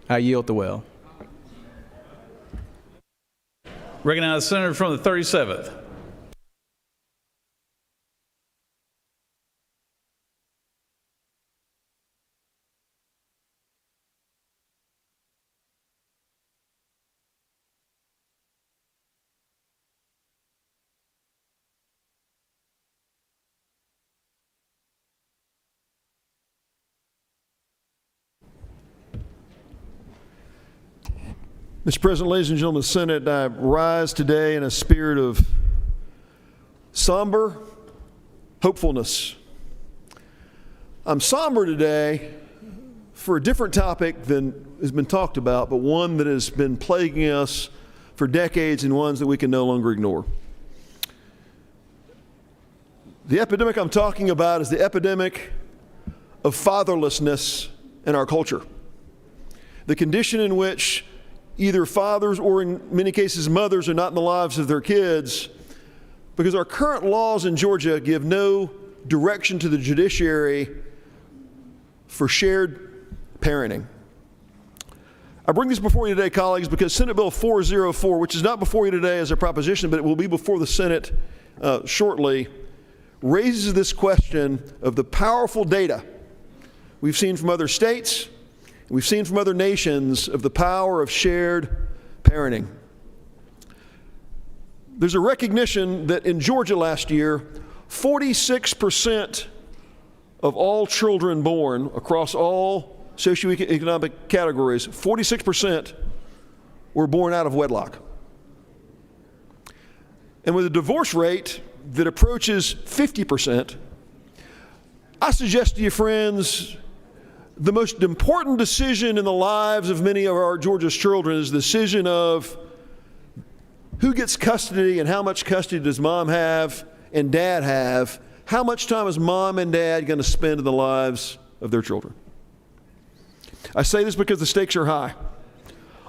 F: I yield the well.
A: Recognize the senator from the 37th.
G: Mr. President, ladies and gentlemen of the Senate, I rise today in a spirit of somber hopefulness. I'm somber today for a different topic than has been talked about, but one that has been plaguing us for decades and ones that we can no longer ignore. The epidemic I'm talking about is the epidemic of fatherlessness in our culture. The condition in which either fathers or in many cases mothers are not in the lives of their kids because our current laws in Georgia give no direction to the judiciary for shared parenting. I bring this before you today, colleagues, because Senate Bill 404, which is not before you today as a proposition, but it will be before the Senate shortly, raises this question of the powerful data we've seen from other states, we've seen from other nations of the power of shared parenting. There's a recognition that in Georgia last year, 46% of all children born across all socioeconomic categories, 46% were born out of wedlock. And with a divorce rate that approaches 50%, I suggest to you, friends, the most important decision in the lives of many of our Georgia's children is the decision of who gets custody and how much custody does mom have and dad have. How much time is mom and dad going to spend in the lives of their children? I say this because the stakes are high.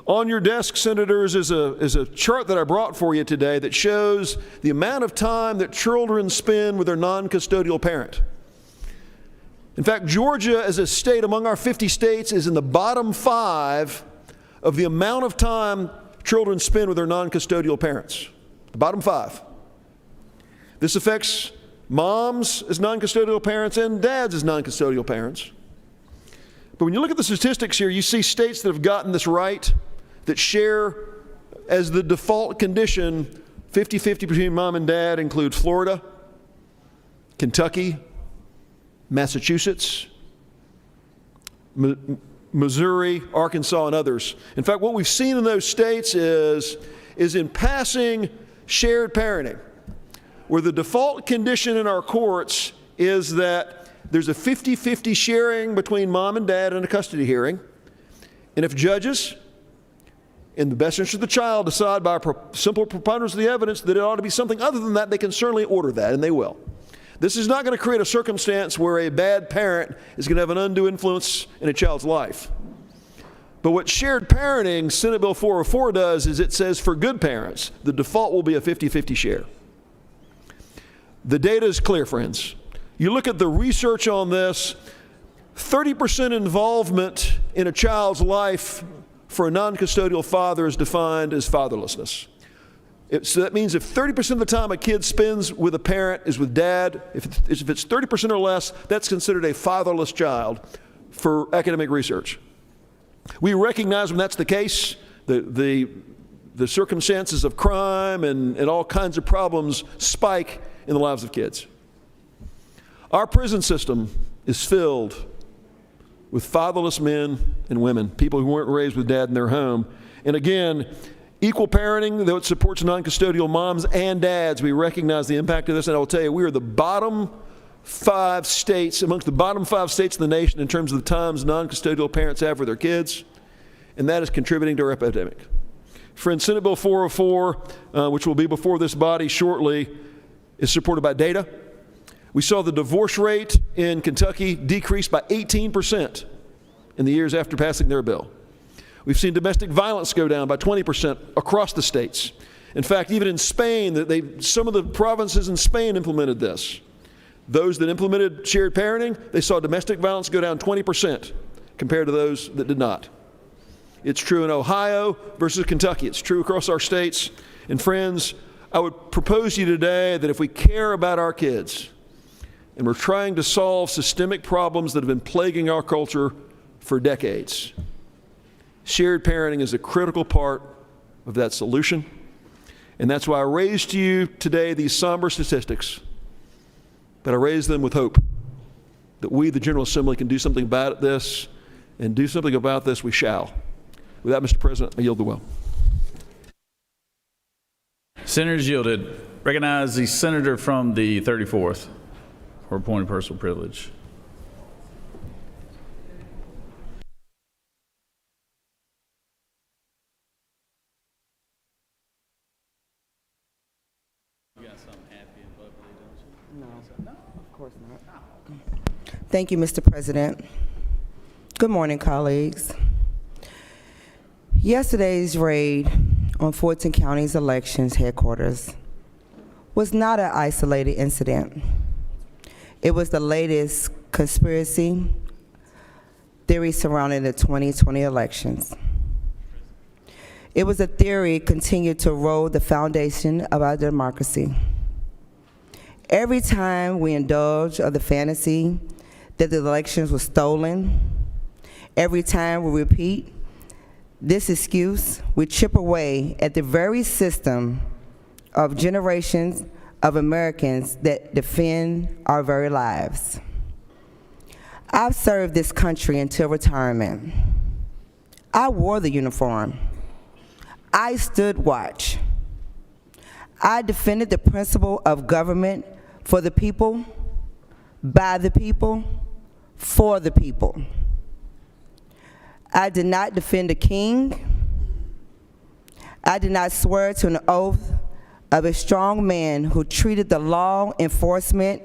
G: On your desk, senators, is a chart that I brought for you today that shows the amount of time that children spend with their non-custodial parent. In fact, Georgia as a state among our 50 states is in the bottom 5 of the amount of time children spend with their non-custodial parents. The bottom 5. This affects moms as non-custodial parents and dads as non-custodial parents. But when you look at the statistics here, you see states that have gotten this right, that share as the default condition 50-50 between mom and dad include Florida, Kentucky, Massachusetts, Missouri, Arkansas, and others. In fact, what we've seen in those states is in passing shared parenting, where the default condition in our courts is that there's a 50-50 sharing between mom and dad in a custody hearing. And if judges, in the best interest of the child, decide by a simple preponderance of the evidence that it ought to be something other than that, they can certainly order that, and they will. This is not going to create a circumstance where a bad parent is going to have an undue influence in a child's life. But what shared parenting, Senate Bill 404 does is it says for good parents, the default will be a 50-50 share. The data is clear, friends. You look at the research on this, 30% involvement in a child's life for a non-custodial father is defined as fatherlessness. So that means if 30% of the time a kid spends with a parent is with dad, if it's 30% or less, that's considered a fatherless child for academic research. We recognize when that's the case, the circumstances of crime and all kinds of problems spike in the lives of kids. Our prison system is filled with fatherless men and women, people who weren't raised with dad in their home. And again, equal parenting, though it supports non-custodial moms and dads, we recognize the impact of this. And I will tell you, we are the bottom 5 states, amongst the bottom 5 states in the nation in terms of the times non-custodial parents have with their kids. And that is contributing to our epidemic. Friends, Senate Bill 404, which will be before this body shortly, is supported by data. We saw the divorce rate in Kentucky decrease by 18% in the years after passing their bill. We've seen domestic violence go down by 20% across the states. In fact, even in Spain, some of the provinces in Spain implemented this. Those that implemented shared parenting, they saw domestic violence go down 20% compared to those that did not. It's true in Ohio versus Kentucky. It's true across our states. And friends, I would propose to you today that if we care about our kids and we're trying to solve systemic problems that have been plaguing our culture for decades, shared parenting is a critical part of that solution. And that's why I raised to you today these somber statistics. But I raise them with hope that we, the General Assembly, can do something about this, and do something about this we shall. With that, Mr. President, I yield the will.
A: Senators yielded. Recognize the senator from the 34th for a point of personal privilege.
H: Thank you, Mr. President. Good morning, colleagues. Yesterday's raid on Fulton County's elections headquarters was not an isolated incident. It was the latest conspiracy theory surrounding the 2020 elections. It was a theory continued to erode the foundation of our democracy. Every time we indulge of the fantasy that the elections were stolen, every time we repeat this excuse, we chip away at the very system of generations of Americans that defend our very lives. I've served this country until retirement. I wore the uniform. I stood watch. I defended the principle of government for the people, by the people, for the people. I did not defend a king. I did not swear to an oath of a strong man who treated the law enforcement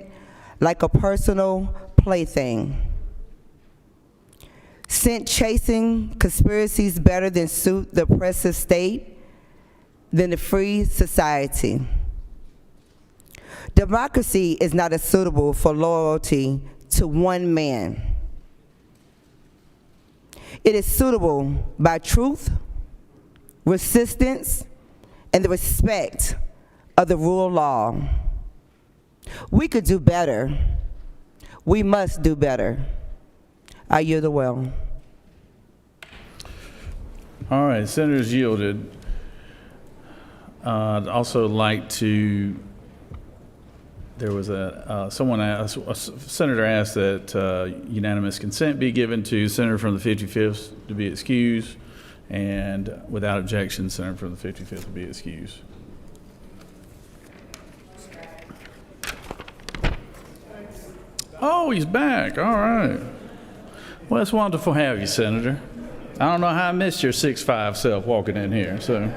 H: like a personal plaything, sent chasing conspiracies better than suit the oppressive state than the free society. Democracy is not suitable for loyalty to one man. It is suitable by truth, resistance, and the respect of the rule of law. We could do better. We must do better. I yield the will.
A: All right, senators yielded. I'd also like to, there was a senator asked that unanimous consent be given to senator from the 55th to be excused, and without objection, senator from the 55th to be excused. Oh, he's back. All right. Well, it's wonderful to have you, Senator. I don't know how I missed your 6'5" self walking in here. So,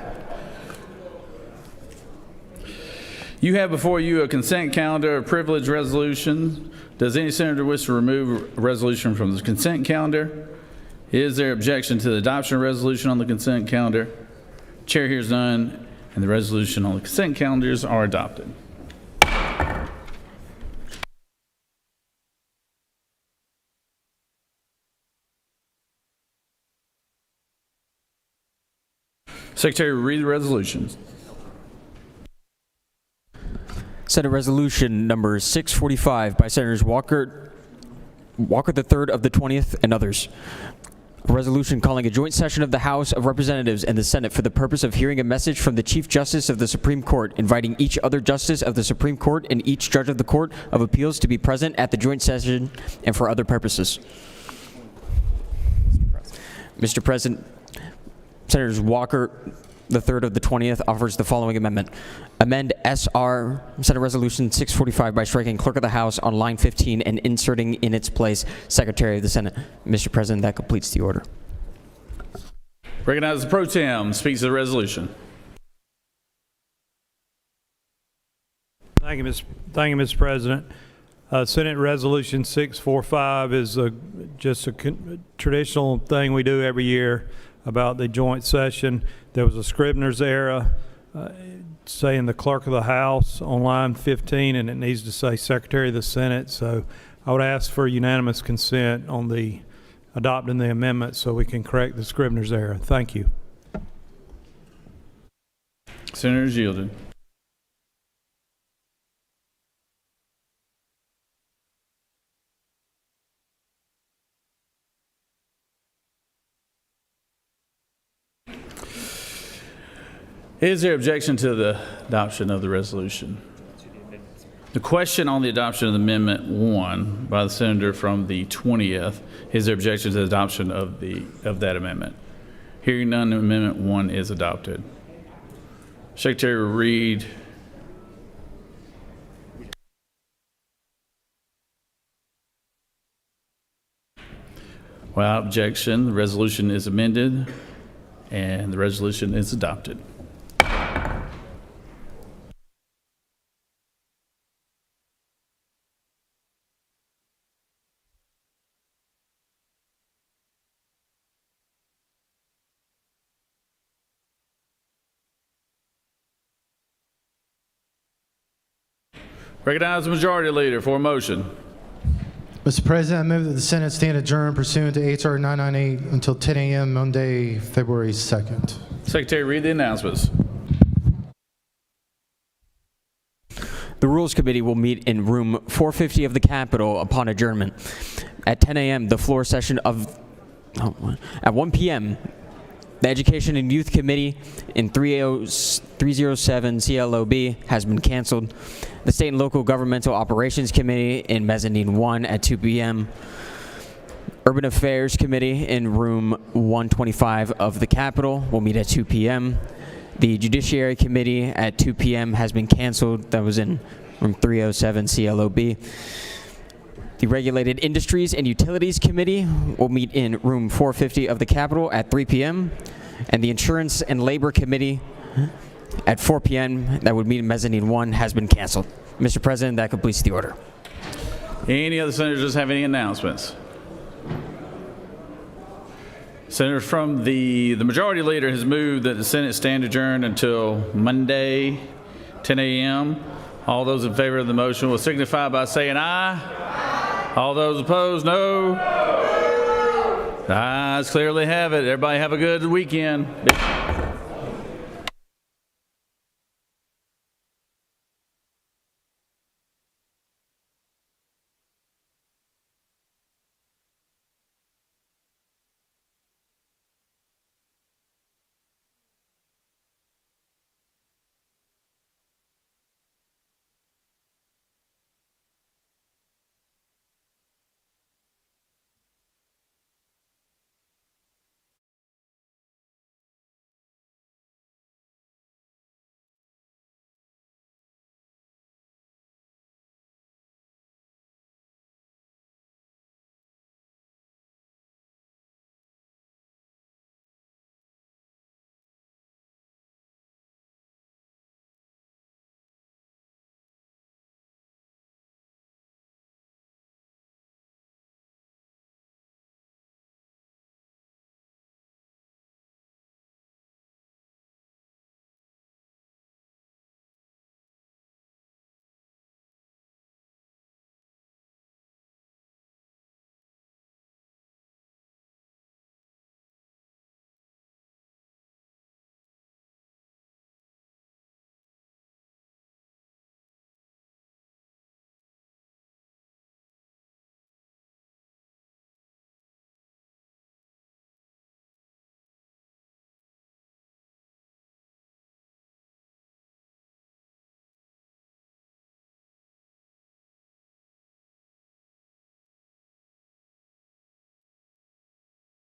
A: you have before you a consent calendar, a privilege resolution. Does any senator wish to remove a resolution from the consent calendar? Is there objection to the adoption of resolution on the consent calendar? Chair hears none, and the resolution on the consent calendars are adopted. Secretary, read the resolutions.
C: Senate Resolution number 645 by Senators Walker III of the 20th and others. A resolution calling a joint session of the House of Representatives and the Senate for the purpose of hearing a message from the Chief Justice of the Supreme Court, inviting each other Justice of the Supreme Court and each Judge of the Court of Appeals to be present at the joint session and for other purposes. Mr. President, Senators Walker III of the 20th offers the following amendment. Amend SR Senate Resolution 645 by striking Clerk of the House on line 15 and inserting in its place Secretary of the Senate. Mr. President, that completes the order.
A: Recognize the Pro Tem speaks to the resolution.
J: Thank you, Mr. President. Senate Resolution 645 is just a traditional thing we do every year about the joint session. There was a Scribner's error saying the clerk of the House on line 15, and it needs to say Secretary of the Senate. So I would ask for unanimous consent on the adopting the amendment so we can correct the Scrivener's error. Thank you.
A: Senators yielded. Is there objection to the adoption of the resolution? The question on the adoption of Amendment 1 by the senator from the 20th, is there objection to the adoption of that amendment? Hearing none, Amendment 1 is adopted. Secretary will read. Without objection, the resolution is amended and the resolution is adopted. Recognize the Majority Leader for a motion.
K: Mr. President, I move that the Senate stand adjourned pursuant to H.R. 998 until 10 a.m. Monday, February 2nd.
A: Secretary, read the announcements.
C: The Rules Committee will meet in room 450 of the Capitol upon adjournment. At 10 a.m., the floor session of, at 1 p.m., the Education and Youth Committee in 307 CLOB has been canceled. The State and Local Governmental Operations Committee in Mezzanine 1 at 2 p.m. Urban Affairs Committee in room 125 of the Capitol will meet at 2 p.m. The Judiciary Committee at 2 p.m. has been canceled. That was in room 307 CLOB. The Regulated Industries and Utilities Committee will meet in room 450 of the Capitol at 3 p.m. And the Insurance and Labor Committee at 4 p.m. that would meet in Mezzanine 1 has been canceled. Mr. President, that completes the order.
A: Any other senators have any announcements? Senator from the Majority Leader has moved that the Senate stand adjourned until Monday, 10 a.m. All those in favor of the motion will signify by saying aye. All those opposed, no. The ayes clearly have it. Everybody have a good weekend.